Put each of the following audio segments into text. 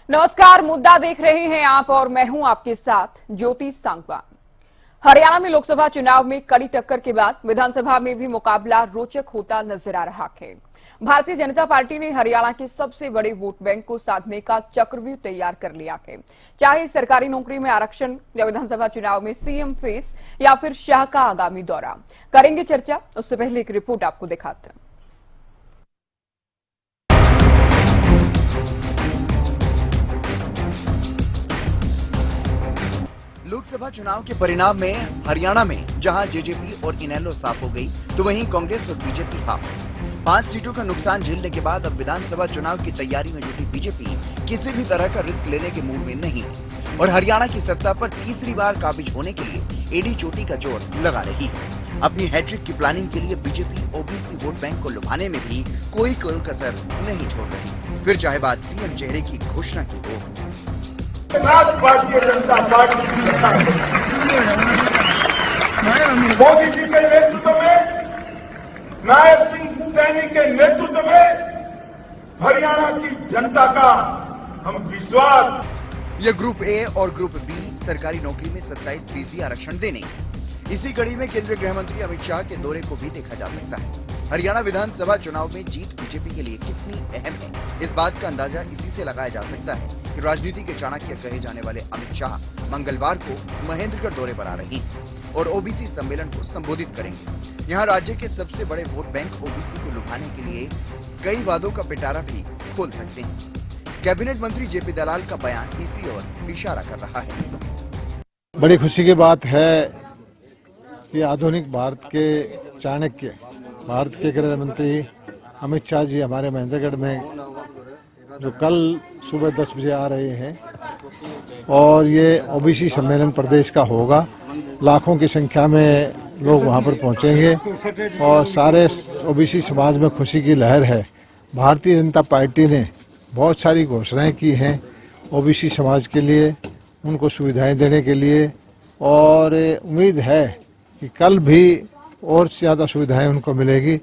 नमस्कार, मुद्दा देख रहे हैं आप और मैं हूं आपके साथ ज्योति सांगवान। हरियाणा में लोकसभा चुनाव में कड़ी टक्कर के बाद विधानसभा में भी मुकाबला रोचक होता नजर आ रहा है। भारतीय जनता पार्टी ने हरियाणा के सबसे बड़े वोट बैंक को साधने का चक्रव्यूह तैयार कर लिया है। चाहे सरकारी नौकरी में आरक्षण या विधानसभा चुनाव में सीएम फेस या फिर शाह का आगामी दौरा, करेंगे चर्चा। उससे पहले एक रिपोर्ट आपको दिखाते हैं। लोकसभा चुनाव के परिणाम में हरियाणा में जहां जेजेपी और इनेलो साफ हो गई, तो वहीं कांग्रेस और बीजेपी हाफ। 5 सीटों का नुकसान झेलने के बाद अब विधानसभा चुनाव की तैयारी में जुटी बीजेपी किसी भी तरह का रिस्क लेने के मूड में नहीं और हरियाणा की सत्ता पर तीसरी बार काबिज होने के लिए एडी चोटी का जोर लगा रही है। अपनी हैट्रिक की प्लानिंग के लिए बीजेपी ओबीसी वोट बैंक को लुभाने में भी कोई कसर नहीं छोड़ रही, फिर चाहे बात सीएम चेहरे की घोषणा की हो। भारतीय जनता पार्टी की सरकार मोदी जी के नेतृत्व में, नायब सिंह सैनी के नेतृत्व में हरियाणा की जनता का हम विश्वास। यह ग्रुप ए और ग्रुप बी सरकारी नौकरी में 27% आरक्षण देने। इसी कड़ी में केंद्रीय गृह मंत्री अमित शाह के दौरे को भी देखा जा सकता है। हरियाणा विधानसभा चुनाव में जीत बीजेपी के लिए कितनी अहम है, इस बात का अंदाजा इसी से लगाया जा सकता है कि राजनीति के चाणक्य कहे जाने वाले अमित शाह मंगलवार को महेंद्रगढ़ दौरे पर आ रही हैं और ओबीसी सम्मेलन को संबोधित करेंगे। यहाँ राज्य के सबसे बड़े वोट बैंक ओबीसी को लुभाने के लिए कई वादों का पिटारा भी खोल सकते हैं। कैबिनेट मंत्री जेपी दलाल का बयान इसी ओर इशारा कर रहा है। बड़ी खुशी की बात है कि आधुनिक भारत के चाणक्य, भारत के गृह मंत्री अमित शाह जी हमारे महेंद्रगढ़ में जो कल सुबह 10 बजे आ रहे हैं और ये ओबीसी सम्मेलन प्रदेश का होगा। लाखों की संख्या में लोग वहां पर पहुंचेंगे और सारे ओबीसी समाज में खुशी की लहर है। भारतीय जनता पार्टी ने बहुत सारी घोषणाएं की हैं ओबीसी समाज के लिए, उनको सुविधाएं देने के लिए, और उम्मीद है कि कल भी और ज्यादा सुविधाएं उनको मिलेगी।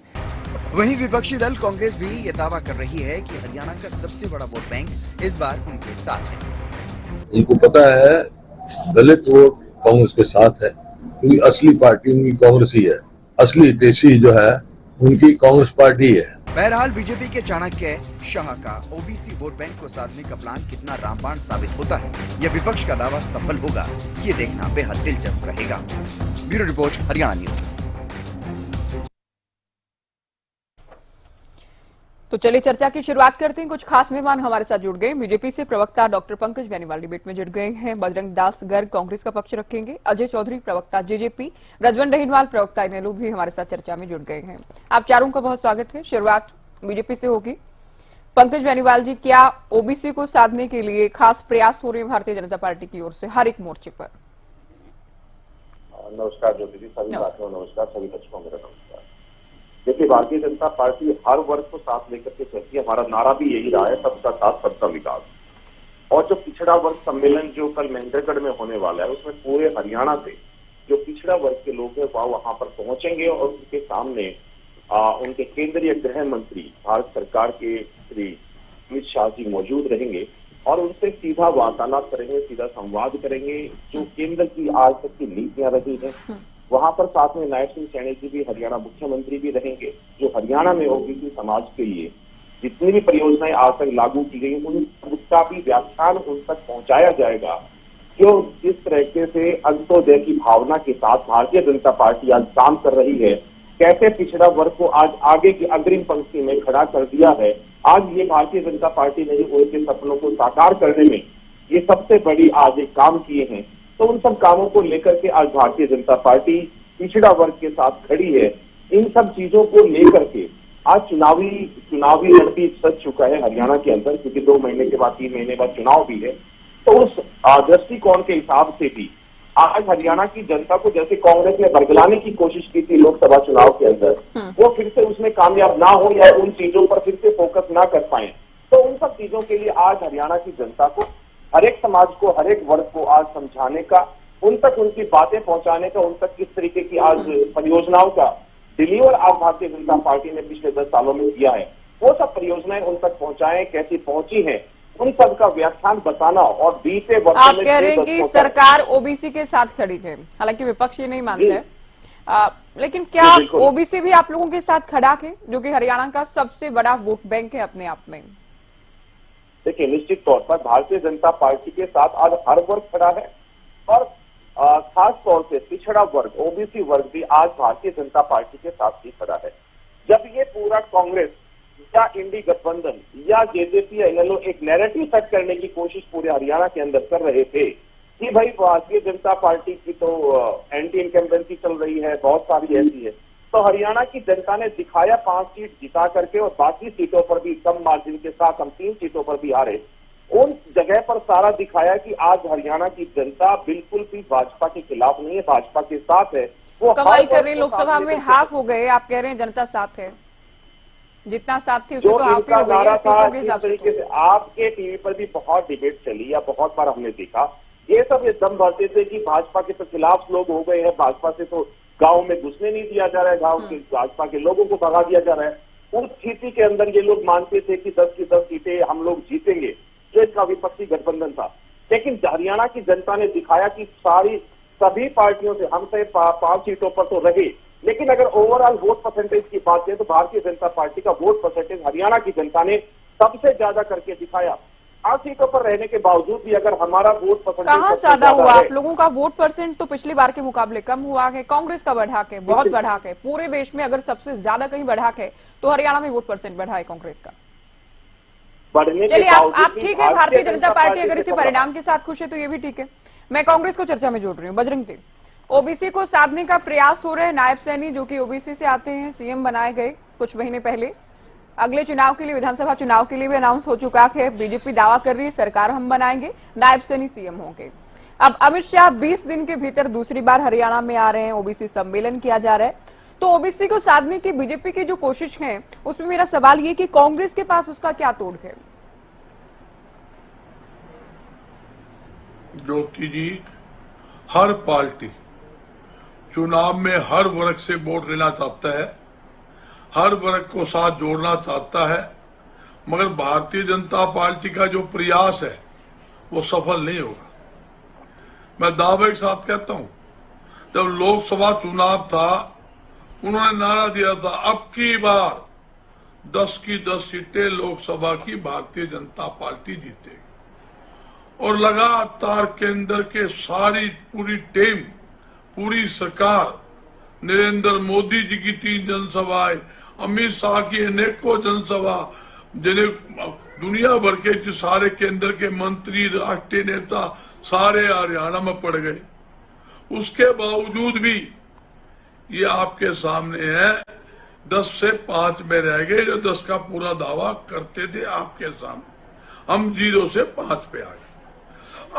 वहीं विपक्षी दल कांग्रेस भी ये दावा कर रही है कि हरियाणा का सबसे बड़ा वोट बैंक इस बार उनके साथ है। उनको पता है दलित वोट कांग्रेस के साथ है, क्योंकि असली पार्टी उनकी कांग्रेस ही है। असली हितैषी जो है उनकी कांग्रेस पार्टी है। बहरहाल बीजेपी के चाणक्य शाह का ओबीसी वोट बैंक को साधने का प्लान कितना रामबाण साबित होता है, यह विपक्ष का दावा सफल होगा, ये देखना बेहद दिलचस्प रहेगा। Bureau report, Haryana news. तो चलिए चर्चा की शुरुआत करते हैं। कुछ खास मेहमान हमारे साथ जुड़ गए। बीजेपी से प्रवक्ता डॉक्टर पंकज बेनीवाल डिबेट में जुड़ गए हैं। बजरंग दास गर्ग कांग्रेस का पक्ष रखेंगे। अजय चौधरी प्रवक्ता जेजेपी, रजवंत रहीनवाल प्रवक्ता इनेलो भी हमारे साथ चर्चा में जुड़ गए हैं। आप चारों का बहुत स्वागत है। शुरुआत बीजेपी से होगी। पंकज बेनीवाल जी, क्या ओबीसी को साधने के लिए खास प्रयास हो रहे हैं भारतीय जनता पार्टी की ओर से हर एक मोर्चे पर? नमस्कार ज्योति जी, सभी साथियों नमस्कार, सभी दर्शकों मेरा नमस्कार। देखिए, भारतीय जनता पार्टी हर वर्ग को साथ लेकर के चलती है। हमारा नारा भी यही रहा है, सबका साथ सबका विकास। और जो पिछड़ा वर्ग सम्मेलन जो कल महेंद्रगढ़ में होने वाला है, उसमें पूरे हरियाणा से जो पिछड़ा वर्ग के लोग हैं वह वहां पर पहुंचेंगे और उनके सामने उनके केंद्रीय गृह मंत्री भारत सरकार के श्री अमित शाह जी मौजूद रहेंगे और उनसे सीधा वार्तालाप करेंगे, सीधा संवाद करेंगे। जो केंद्र की आज तक की नीतियां रही है, वहां पर साथ में नायब सिंह सैनी जी भी, हरियाणा मुख्यमंत्री भी रहेंगे। जो हरियाणा में ओबीसी समाज के लिए जितनी भी परियोजनाएं आज तक लागू की गई, उनका भी व्याख्यान उन तक पहुंचाया जाएगा। जो जिस तरीके से अंत्योदय की भावना के साथ भारतीय जनता पार्टी आज काम कर रही है, कैसे पिछड़ा वर्ग को आज आगे की अग्रिम पंक्ति में खड़ा कर दिया है, आज ये भारतीय जनता पार्टी ने जो उनके सपनों को साकार करने में ये सबसे बड़ी आज एक काम किए हैं, तो उन सब कामों को लेकर के आज भारतीय जनता पार्टी पिछड़ा वर्ग के साथ खड़ी है। इन सब चीजों को लेकर के आज चुनावी रणनीति सज चुका है हरियाणा के अंदर, क्योंकि 2 महीने के बाद 3 महीने बाद चुनाव भी है। तो उस दृष्टिकोण के हिसाब से भी आज हरियाणा की जनता को जैसे कांग्रेस ने बरगलाने की कोशिश की थी लोकसभा चुनाव के अंदर, वो फिर से उसमें कामयाब ना हो या उन चीजों पर फिर से फोकस ना कर पाए, तो उन सब चीजों के लिए आज हरियाणा की जनता को, हर एक समाज को, हर एक वर्ग को आज समझाने का, उन तक उनकी बातें पहुंचाने का, उन तक किस तरीके की आज परियोजनाओं का डिलीवर आज भारतीय जनता पार्टी ने पिछले 10 सालों में किया है, वो सब परियोजनाएं उन तक पहुंचाएं, कैसी पहुंची हैं, उन सब का व्याख्यान बताना और बीते वर्षों आप में कह रहे हैं कि 10 वर्षों तक- सरकार ओबीसी के साथ खड़ी है, हालांकि विपक्ष ये नहीं मानते जी। हैं। लेकिन क्या जी, बिल्कुल। ओबीसी भी आप लोगों के साथ खड़ा है, जो कि हरियाणा का सबसे बड़ा वोट बैंक है अपने आप में? देखिए, निश्चित तौर पर भारतीय जनता पार्टी के साथ आज हर वर्ग खड़ा है और खास तौर से पिछड़ा वर्ग, ओबीसी वर्ग भी आज भारतीय जनता पार्टी के साथ ही खड़ा है। जब ये पूरा कांग्रेस या इंडी गठबंधन या जेजेपी इनेलो एक नैरेटिव सेट करने की कोशिश पूरे हरियाणा के अंदर कर रहे थे कि भाई भारतीय जनता पार्टी की तो एंटी इनकम्बेंसी चल रही है, बहुत सारी ऐसी है, तो हरियाणा की जनता ने दिखाया 5 सीट जिता करके और बाकी सीटों पर भी कम मार्जिन के साथ हम 3 सीटों पर भी हारे। उन जगह पर सारा दिखाया कि आज हरियाणा की जनता बिल्कुल भी भाजपा के खिलाफ नहीं है, भाजपा के साथ है। वो कमाल कर रहे हैं, लोकसभा में हाफ हो गए, आप कह रहे हैं जनता साथ है, जितना साथ थी उससे जो तो हाफ ही इनका हो गई नारा है था, सीटों के इस हिसाब से तरीके तो। से आपके टीवी पर भी बहुत डिबेट चली या बहुत बार हमने देखा, ये सब ये दम भरते थे कि भाजपा के तो खिलाफ लोग हो गए हैं, भाजपा से तो गांव में घुसने नहीं दिया जा रहा है, गांव के भाजपा के लोगों को भगा दिया जा रहा है। उस स्थिति के अंदर ये लोग मानते थे कि 10 की 10 सीटें हम लोग जीतेंगे, जो इसका विपक्षी गठबंधन था। लेकिन हरियाणा की जनता ने दिखाया कि सभी पार्टियों से हम 5 सीटों पर तो रहे, लेकिन अगर ओवरऑल वोट परसेंटेज की बात करें तो भारतीय जनता पार्टी का वोट परसेंटेज हरियाणा की जनता ने सबसे ज्यादा करके दिखाया। 8 सीटों पर रहने के बावजूद भी अगर हमारा वोट परसेंटेज कहाँ सबसे ज्यादा हुआ? है, आप लोगों का वोट परसेंट तो पिछली बार के मुकाबले कम हुआ है, कांग्रेस का बढ़ा है, बहुत बढ़ा है। पूरे देश में अगर सबसे ज्यादा कहीं बढ़ा है तो हरियाणा में वोट परसेंट बढ़ा है कांग्रेस का। बढ़ने के चलिए बावजूद आप भी ठीक है, भारतीय जनता पार्टी अगर से इसी कम परिणाम के साथ खुश है तो ये भी ठीक है। मैं कांग्रेस को चर्चा में जोड़ रही हूँ। बजरंग दीप, ओबीसी को साधने का प्रयास हो रहे हैं। नायब सैनी जो कि ओबीसी से आते हैं, सीएम बनाए गए कुछ महीने पहले। अगले चुनाव के लिए, विधानसभा चुनाव के लिए भी अनाउंस हो चुका है। बीजेपी दावा कर रही है सरकार हम बनाएंगे, नायब सैनी सीएम होंगे। अब अमित शाह 20 दिन के भीतर दूसरी बार हरियाणा में आ रहे हैं, ओबीसी सम्मेलन किया जा रहा है। तो ओबीसी को साधने की बीजेपी की जो कोशिश है, उसमें मेरा सवाल ये कि कांग्रेस के पास उसका क्या तोड़ है? ज्योति जी, हर पार्टी चुनाव में हर वर्ग से वोट लेना चाहता है, हर वर्ग को साथ जोड़ना चाहता है, मगर भारतीय जनता पार्टी का जो प्रयास है वो सफल नहीं होगा। मैं दावे के साथ कहता हूं, जब लोकसभा चुनाव था उन्होंने नारा दिया था अब की बार 10 की 10 सीटें लोकसभा की भारतीय जनता पार्टी जीतेगी, और लगातार केंद्र के सारी पूरी टीम, पूरी सरकार, नरेंद्र मोदी जी की 3 जनसभाएं, अमित शाह की अनेकों जनसभा, जिन्हें दुनिया भर के सारे केंद्र के मंत्री, राष्ट्रीय नेता सारे हरियाणा में पड़ गए। उसके बावजूद भी ये आपके सामने है, 10 से 5 में रह गए, जो 10 का पूरा दावा करते थे आपके सामने। हम 0 से 5 पे आ गए।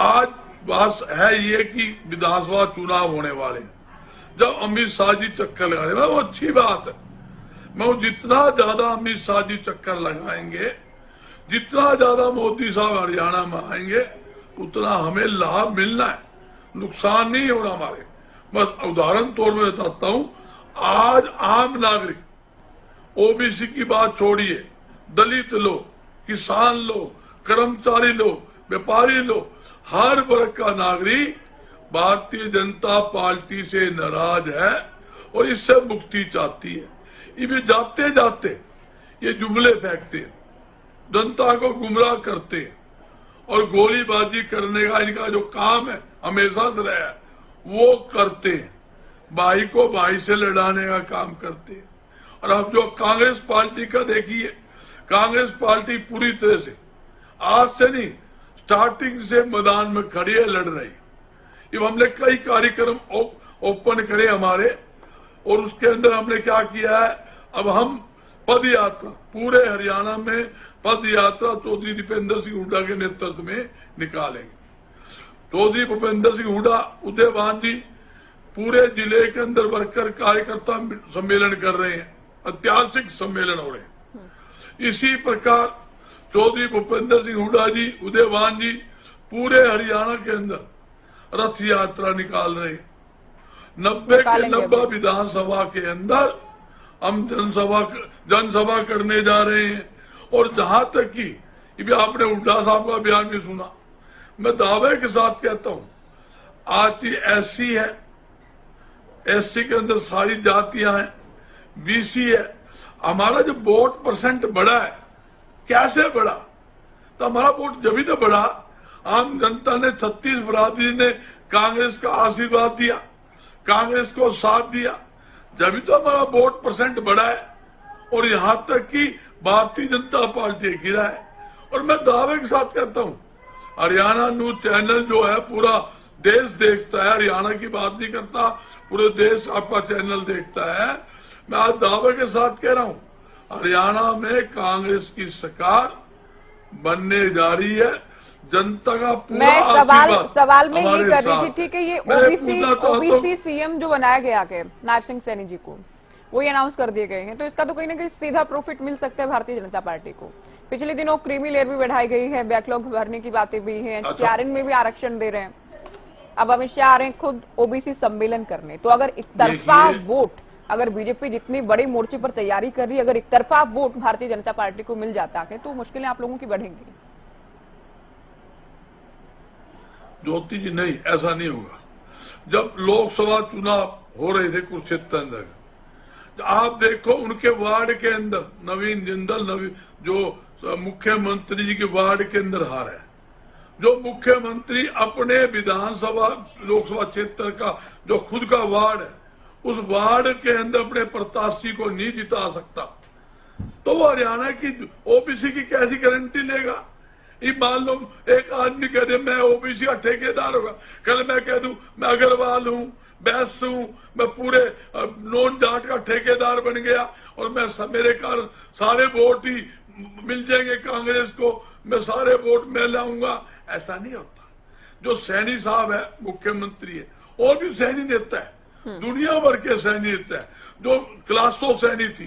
आज बात है ये कि विधानसभा चुनाव होने वाले हैं, जब अमित शाह जी चक्कर लगा रहे हैं, वो अच्छी बात है। मैं जितना ज्यादा अमित शाह जी चक्कर लगाएंगे, जितना ज्यादा मोदी साहब हरियाणा में आएंगे, उतना हमें लाभ मिलना है, नुकसान नहीं होना हमारे। बस उदाहरण तौर में बताता हूं, आज आम नागरिक, ओबीसी की बात छोड़िए, दलित लोग, किसान लोग, कर्मचारी लोग, व्यापारी लोग, हर वर्ग का नागरिक भारतीय जनता पार्टी से नाराज है और इससे मुक्ति चाहती है। ये जाते जाते ये जुमले फेंकते हैं, जनता को गुमराह करते हैं, और गोलीबाजी करने का इनका जो काम है हमेशा से रहा है, वो करते हैं। भाई को भाई से लड़ाने का काम करते हैं। और अब जो कांग्रेस पार्टी का देखिए, कांग्रेस पार्टी पूरी तरह से आज से नहीं, स्टार्टिंग से मैदान में खड़ी है, लड़ रही। अब हमने कई कार्यक्रम ओपन करे हमारे, और उसके अंदर हमने क्या किया है, अब हम पद यात्रा पूरे हरियाणा में पद यात्रा चौधरी भूपेंद्र सिंह हुड्डा के नेतृत्व में निकालेंगे। चौधरी भूपेंद्र सिंह हुड्डा, उदयवान जी पूरे जिले के अंदर वर्कर कार्यकर्ता सम्मेलन कर रहे हैं, ऐतिहासिक सम्मेलन हो रहे हैं। इसी प्रकार चौधरी भूपेंद्र सिंह हुड्डा जी, उदयवान जी पूरे हरियाणा के अंदर रथ यात्रा निकाल रहे हैं। 90 के 90 विधानसभा के अंदर हम जनसभा करने जा रहे हैं। और जहां तक कि ये भी आपने हुड्डा साहब का बयान भी सुना। मैं दावे के साथ कहता हूं, आज की एससी है, एससी के अंदर सारी जातियां हैं, बीसी है, हमारा जो वोट परसेंट बढ़ा है, कैसे बढ़ा? तो हमारा वोट जब भी तो बढ़ा, आम जनता ने 36 बरादरी ने कांग्रेस का आशीर्वाद दिया, कांग्रेस को साथ दिया, जब भी तो हमारा वोट परसेंट बढ़ा है। और यहां तक कि भारतीय जनता पार्टी गिरा है। और मैं दावे के साथ कहता हूं, हरियाणा न्यूज चैनल जो है पूरा देश देखता है, हरियाणा की बात नहीं करता, पूरे देश आपका चैनल देखता है। मैं आज दावे के साथ कह रहा हूं, हरियाणा में कांग्रेस की सरकार बनने जा रही है। जनता का पूरा मैं सवाल में ये कर रही थी कि ये मैं ओबीसी सीएम जो बनाया गया है नायब सिंह सैनी जी को, वो ये अनाउंस कर दिए गए हैं, तो इसका तो कहीं ना कहीं सीधा प्रॉफिट मिल सकता है भारतीय जनता पार्टी को। पिछले दिनों क्रीमी लेयर भी बढ़ाई गई है, बैकलॉग भरने की बातें भी हैं, चारण में भी आरक्षण दे रहे हैं। अब अमित शाह आ रहे हैं खुद ओबीसी सम्मेलन करने। तो अगर एक तरफा वोट, अगर बीजेपी जितनी बड़ी मोर्चे पर तैयारी कर रही है, अगर एक तरफा वोट भारतीय जनता पार्टी को मिल जाता है तो मुश्किलें आप लोगों की बढ़ेंगी। ज्योति जी, नहीं, ऐसा नहीं होगा। जब लोकसभा चुनाव हो रहे थे कुरुक्षेत्र अंदर, आप देखो उनके वार्ड के अंदर नवीन जिंदल जो मुख्यमंत्री जी के वार्ड के अंदर हार है, जो मुख्यमंत्री अपने विधानसभा लोकसभा क्षेत्र का जो खुद का वार्ड है, उस वार्ड के अंदर अपने प्रत्याशी को नहीं जिता सकता, तो वो हरियाणा की ओबीसी की कैसी गारंटी लेगा? ये मान लो एक आदमी कह दे मैं ओबीसी का ठेकेदार होगा, कल मैं कह दूं मैं अग्रवाल हूं, बैस हूं, मैं पूरे नॉन जाट का ठेकेदार बन गया और मैं मेरे कारण सारे वोट ही मिल जाएंगे कांग्रेस को, मैं सारे वोट मैं लाऊंगा। ऐसा नहीं होता। जो सैनी साहब है मुख्यमंत्री है, और भी सैनी नेता है, दुनिया भर के सैनी नेता है, जो क्लासो सैनी थी,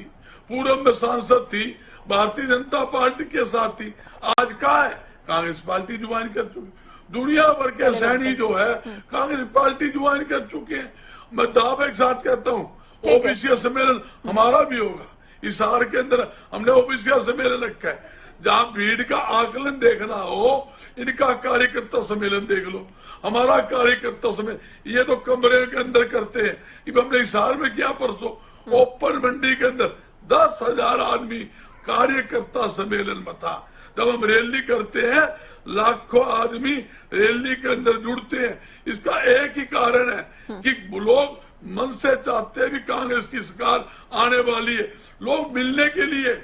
पूर्व में सांसद थी, भारतीय जनता पार्टी के साथ थी, आज कहा है कांग्रेस पार्टी ज्वाइन कर चुकी। दुनिया भर के सैनी जो है कांग्रेस पार्टी ज्वाइन कर चुके हैं। मैं दावे के साथ कहता हूँ ओबीसी सम्मेलन हमारा भी होगा। इस हार के अंदर हमने ओबीसी सम्मेलन रखा है। जहाँ भीड़ का आकलन देखना हो, इनका कार्यकर्ता सम्मेलन देख लो, हमारा कार्यकर्ता सम्मेलन। ये तो कमरे के अंदर करते हैं, ये हमने इस हार में किया परसों ओपन मंडी के अंदर 10,000 आदमी कार्यकर्ता सम्मेलन में था। जब हम रैली करते हैं, लाखों आदमी रैली के अंदर जुड़ते हैं। इसका एक ही कारण है कि लोग मन से चाहते हैं भी कांग्रेस की सरकार आने वाली है। लोग मिलने के लिए,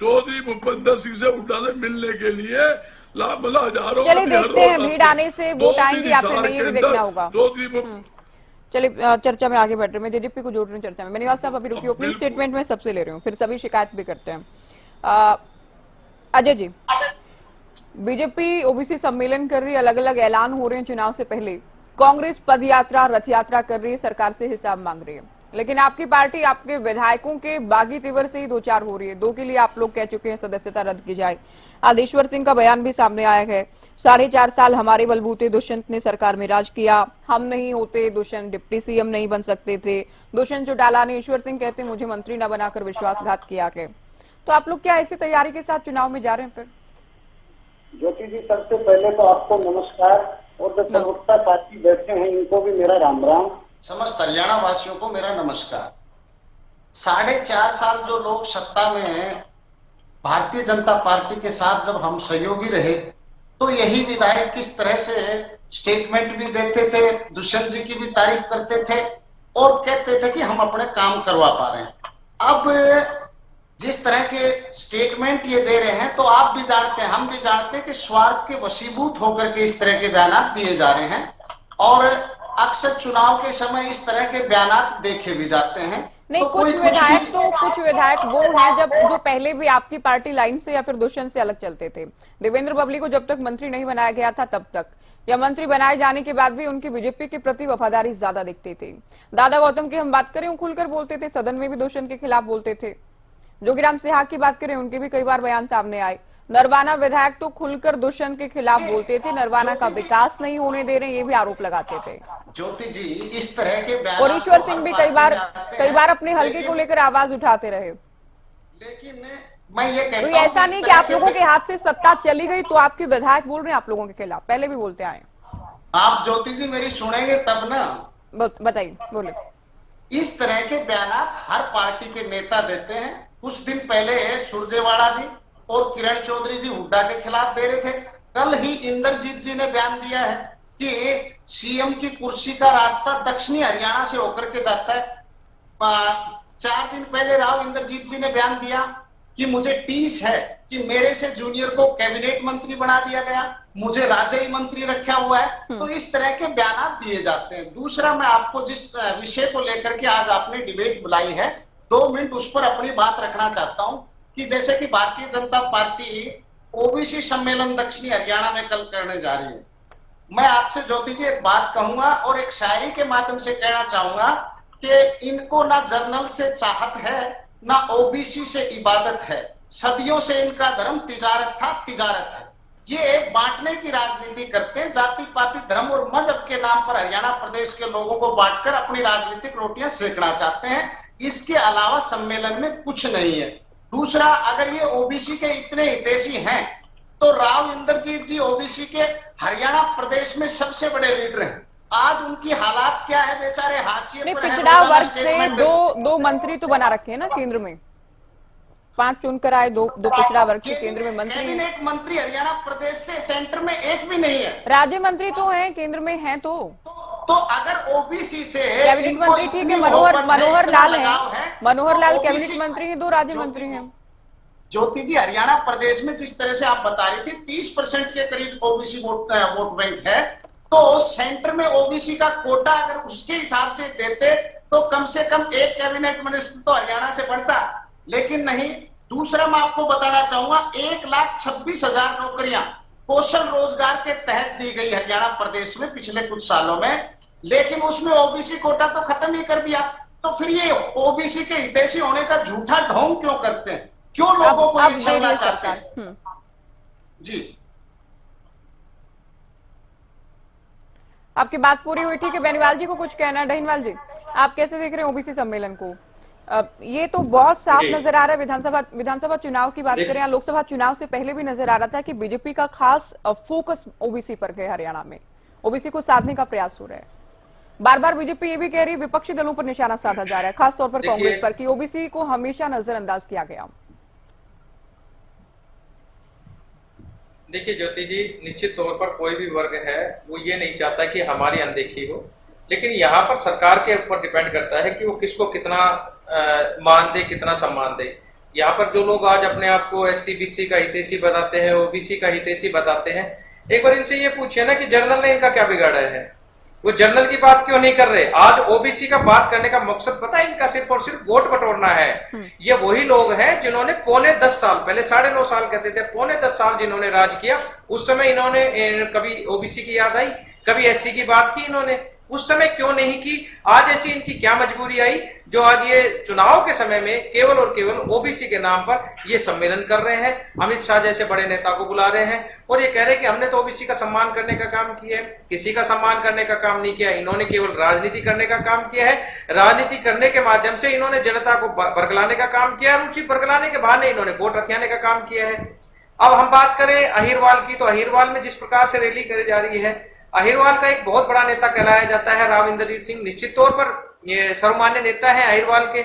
चौधरी भूपेंद्र सिंह से हुड्डा से मिलने के लिए हजारों, चलिए देखते हैं भीड़ आने से वोट आएंगी या फिर नहीं, ये भी देखना होगा। चलिए चर्चा में आगे बढ़ रहे हैं, मैं जेजेपी को जोड़ रही हूँ चर्चा में। बेनीवाल साहब अभी रुकिए, ओपनिंग स्टेटमेंट में सबसे ले रही हूँ, फिर सभी शिकायत भी करते हैं। अजय जी, बीजेपी ओबीसी सम्मेलन कर रही है, अलग अलग ऐलान हो रहे हैं चुनाव से पहले, कांग्रेस पद यात्रा रथ यात्रा कर रही है, सरकार से हिसाब मांग रही है, लेकिन आपकी पार्टी आपके विधायकों के बागी तेवर से ही दो चार हो रही है। 2 के लिए आप लोग कह चुके हैं सदस्यता रद्द की जाए। आदेश्वर सिंह का बयान भी सामने आया है, 4.5 साल हमारे बलबूते दुष्यंत ने सरकार में राज किया, हम नहीं होते दुष्यंत डिप्टी सीएम नहीं बन सकते थे। दुष्यंत चौटाला ने, ईश्वर सिंह कहते मुझे मंत्री न बनाकर विश्वासघात किया है। तो आप लोग क्या ऐसी तैयारी के साथ चुनाव में जा रहे हैं? फिर ज्योति जी, सबसे पहले तो आपको नमस्कार, और जो प्रवक्ता साथी बैठे हैं इनको भी मेरा राम राम, समस्त हरियाणा वासियों को मेरा नमस्कार। 4.5 साल जो लोग सत्ता में हैं, भारतीय जनता पार्टी के साथ जब हम सहयोगी रहे, तो यही विधायक किस तरह से स्टेटमेंट भी देते थे, दुष्यंत जी की भी तारीफ करते थे और कहते थे कि हम अपने काम करवा पा रहे हैं। अब जिस तरह के स्टेटमेंट ये दे रहे हैं, तो आप भी जानते हैं, हम भी जानते हैं कि स्वार्थ के वशीभूत होकर के इस तरह के बयान दिए जा रहे हैं, और अक्सर चुनाव के समय इस तरह के बयान देखे भी जाते हैं। नहीं, तो कुछ विधायक वो हैं जो पहले भी आपकी पार्टी लाइन से या फिर दुष्यंत से अलग चलते थे। देवेंद्र बबली को जब तक मंत्री नहीं बनाया गया था तब तक, या मंत्री बनाए जाने के बाद भी उनकी बीजेपी के प्रति वफादारी ज्यादा दिखती थी। दादा गौतम की हम बात करें, वो खुलकर बोलते थे, सदन में भी दुष्यंत के खिलाफ बोलते थे। जोगीराम सिंह की बात करें, उनके भी कई बार बयान सामने आए। नरवाना विधायक तो खुलकर दुष्यंत के खिलाफ बोलते थे, नरवाना का विकास नहीं होने दे रहे, ये भी आरोप लगाते थे। ज्योति जी, इस तरह के बयान, और ईश्वर सिंह भी कई बार अपने हलके को लेकर आवाज उठाते रहे। लेकिन मैं ये कहता तो हूं ऐसा इस नहीं कि तरह आप के लोगों के हाथ से सत्ता चली गई तो आपके विधायक बोल रहे हैं आप लोगों के खिलाफ, पहले भी बोलते आए। आप ज्योति जी मेरी सुनेंगे तब ना। बताइए, बोले। इस तरह के बयान हर पार्टी के नेता देते हैं। कुछ दिन पहले सुरजेवाला जी और किरण चौधरी जी हुड्डा के खिलाफ दे रहे थे। कल ही इंद्रजीत जी ने बयान दिया है कि सीएम की कुर्सी का रास्ता दक्षिणी हरियाणा से होकर के जाता है। 4 दिन पहले राव इंद्रजीत जी ने बयान दिया कि मुझे टीस है कि मेरे से जूनियर को कैबिनेट मंत्री बना दिया गया, मुझे राज्य मंत्री रखा हुआ है। तो इस तरह के बयान दिए जाते हैं। दूसरा, मैं आपको जिस विषय को लेकर के आज आपने डिबेट बुलाई है, 2 मिनट उस पर अपनी बात रखना चाहता हूं कि जैसे कि भारतीय जनता पार्टी ओबीसी सम्मेलन दक्षिणी हरियाणा में कल करने जा रही है। मैं आपसे ज्योति जी एक बात कहूंगा और एक शायरी के माध्यम से कहना चाहूंगा कि इनको ना जर्नल से चाहत है ना ओबीसी से इबादत है, सदियों से इनका धर्म तिजारत था, तिजारत है। ये बांटने की राजनीति करते हैं, जाति पाति धर्म और मजहब के नाम पर हरियाणा प्रदेश के लोगों को बांटकर अपनी राजनीतिक रोटियां सेकना चाहते हैं। इसके अलावा सम्मेलन में कुछ नहीं है। दूसरा, अगर ये ओबीसी के इतने हितैषी हैं तो राव इंद्रजीत जी ओबीसी के हरियाणा प्रदेश में सबसे बड़े लीडर हैं। आज उनकी हालात क्या है, बेचारे हाशिए पर हैं। पिछड़ा वर्ग से दो मंत्री तो बना रखे हैं ना केंद्र में, 5 चुनकर आए, दो पिछड़ा वर्ग के केंद्र में मंत्री। कैबिनेट मंत्री हरियाणा प्रदेश से सेंटर में एक भी नहीं है। राज्य मंत्री तो हैं, केंद्र में हैं। तो अगर ओबीसी से कैबिनेट मंत्री ठीक है, मनोहर लाल है, मनोहर लाल कैबिनेट मंत्री है, 2 राज्य मंत्री हैं। ज्योति जी, हरियाणा प्रदेश में जिस तरह से आप बता रही थी 30% के करीब ओबीसी वोट बैंक है, तो सेंटर में ओबीसी का कोटा अगर उसके हिसाब से देते तो कम से कम एक कैबिनेट मिनिस्टर तो हरियाणा से बढ़ता, लेकिन नहीं। दूसरा, मैं आपको बताना चाहूंगा 1,26,000 नौकरियां कौशल रोजगार के तहत दी गई हरियाणा प्रदेश में पिछले कुछ सालों में, लेकिन उसमें ओबीसी कोटा तो खत्म ही कर दिया। तो फिर ये ओबीसी के हितैषी होने का झूठा ढोंग क्यों करते हैं, क्यों लोगों को ये छलना चाहते हैं? जी, आपकी बात पूरी हुई, ठीक है। बेनीवाल जी को कुछ कहना है? डहीनवाल जी, आप कैसे देख रहे हैं ओबीसी सम्मेलन को? ये तो बहुत साफ नजर आ रहा है। विधानसभा चुनाव की बात करें या लोकसभा चुनाव से पहले भी नजर आ रहा था कि बीजेपी का खास फोकस ओबीसी पर है। हरियाणा में ओबीसी को साधने का प्रयास हो रहा है। बार बार बीजेपी ये भी कह रही है विपक्षी दलों पर निशाना साधा जा रहा है, खासतौर पर कांग्रेस पर, कि ओबीसी को हमेशा नजरअंदाज किया गया। देखिए ज्योति जी, निश्चित तौर पर कोई भी वर्ग है वो ये नहीं चाहता कि हमारी अनदेखी हो, लेकिन यहाँ पर सरकार के ऊपर डिपेंड करता है कि वो किसको कितना मान दे, कितना सम्मान दे। यहाँ पर जो लोग आज अपने आप को एससी बीसी का हितैषी बताते हैं, ओबीसी का हितैषी बताते हैं, एक बार इनसे ये पूछिए ना कि जर्नल ने इनका क्या बिगाड़ा है, वो जर्नल की बात क्यों नहीं कर रहे। आज ओबीसी का बात करने का मकसद पता है इनका, सिर्फ और सिर्फ वोट बटोरना है। ये वही लोग हैं जिन्होंने 9.25 साल पहले, 9.5 साल कहते थे, 9.25 साल जिन्होंने राज किया, उस समय इन्होंने कभी ओबीसी की याद आई, कभी एससी की बात की इन्होंने, उस समय क्यों नहीं की। आज ऐसी इनकी क्या मजबूरी आई जो आज ये चुनाव के समय में केवल और केवल ओबीसी के नाम पर ये सम्मेलन कर रहे हैं, अमित शाह जैसे बड़े नेता को बुला रहे हैं और ये कह रहे हैं कि हमने तो ओबीसी का सम्मान करने का काम किया है। किसी का सम्मान करने का काम नहीं किया, इन्होंने केवल राजनीति करने का काम किया है। राजनीति करने के माध्यम से इन्होंने जनता को बरगलाने का काम किया है, रुचि बरगलाने के बहाने इन्होंने वोट हथियाने का काम किया है। अब हम बात करें अहिरवाल की, तो अहिरवाल में जिस प्रकार से रैली करी जा रही है, अहिरवाल का एक बहुत बड़ा नेता कहलाया जाता है राव इंद्रजीत सिंह, निश्चित तौर पर ये सर्वमान्य नेता है अहिरवाल के,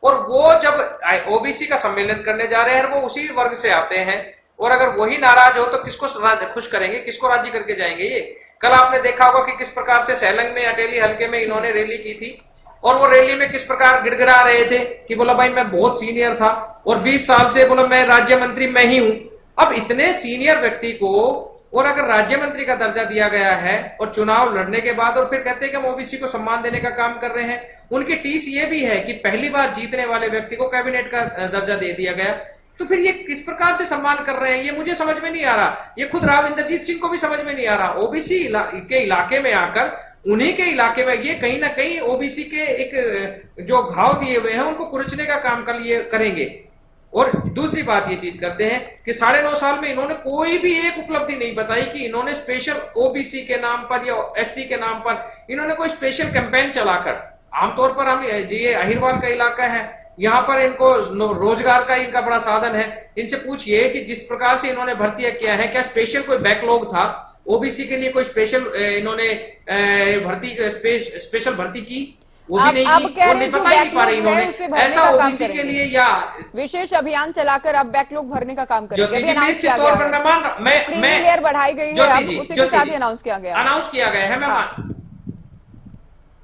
और वो जब ओबीसी का सम्मेलन करने जा रहे हैं वो उसी वर्ग से आते हैं, और अगर वही नाराज हो तो किसको खुश करेंगे, किसको राजी करके जाएंगे। ये कल आपने देखा होगा कि किस प्रकार से सैलंग में, अटेली हल्के में इन्होंने रैली की थी, और वो रैली में किस प्रकार गिड़गिड़ा रहे थे कि बोला भाई मैं बहुत सीनियर था और 20 साल से बोला मैं राज्य मंत्री मैं ही हूं। अब इतने सीनियर व्यक्ति को और अगर राज्य मंत्री का दर्जा दिया गया है और चुनाव लड़ने के बाद और फिर कहते हैं कि हम ओबीसी को सम्मान देने का काम कर रहे हैं, उनकी टीस ये भी है कि पहली बार जीतने वाले व्यक्ति को कैबिनेट का दर्जा दे दिया गया, तो फिर ये किस प्रकार से सम्मान कर रहे हैं, ये मुझे समझ में नहीं आ रहा। ये खुद राव इंद्रजीत सिंह को भी समझ में नहीं आ रहा। ओबीसी के इलाके में आकर, उन्हीं के इलाके में ये कहीं ना कहीं ओबीसी के एक जो घाव दिए हुए हैं उनको कुचलने का काम करेंगे। और दूसरी बात ये चीज करते हैं कि 9.5 साल में इन्होंने कोई भी एक उपलब्धि नहीं बताई कि इन्होंने स्पेशल ओबीसी के नाम पर या एससी के नाम पर इन्होंने कोई स्पेशल कैंपेन चलाकर, आमतौर पर हम ये अहिरवाल का इलाका है, यहाँ पर इनको रोजगार का इनका बड़ा साधन है। इनसे पूछिए कि जिस प्रकार से इन्होंने भर्ती किया है, क्या स्पेशल कोई बैकलॉग था ओबीसी के लिए? कोई स्पेशल इन्होंने स्पेशल भर्ती की? वो भी नहीं की, वो नहीं बता ही नहीं पा रहे इन्होंने। ऐसा ओबीसी के लिए या विशेष अभियान चलाकर अब बैकलॉग भरने का काम करेंगे। ज्योति जी, निश्चित तौर पर मैं बढ़ाई गई है, अब उसी के साथ ही अनाउंस किया गया है।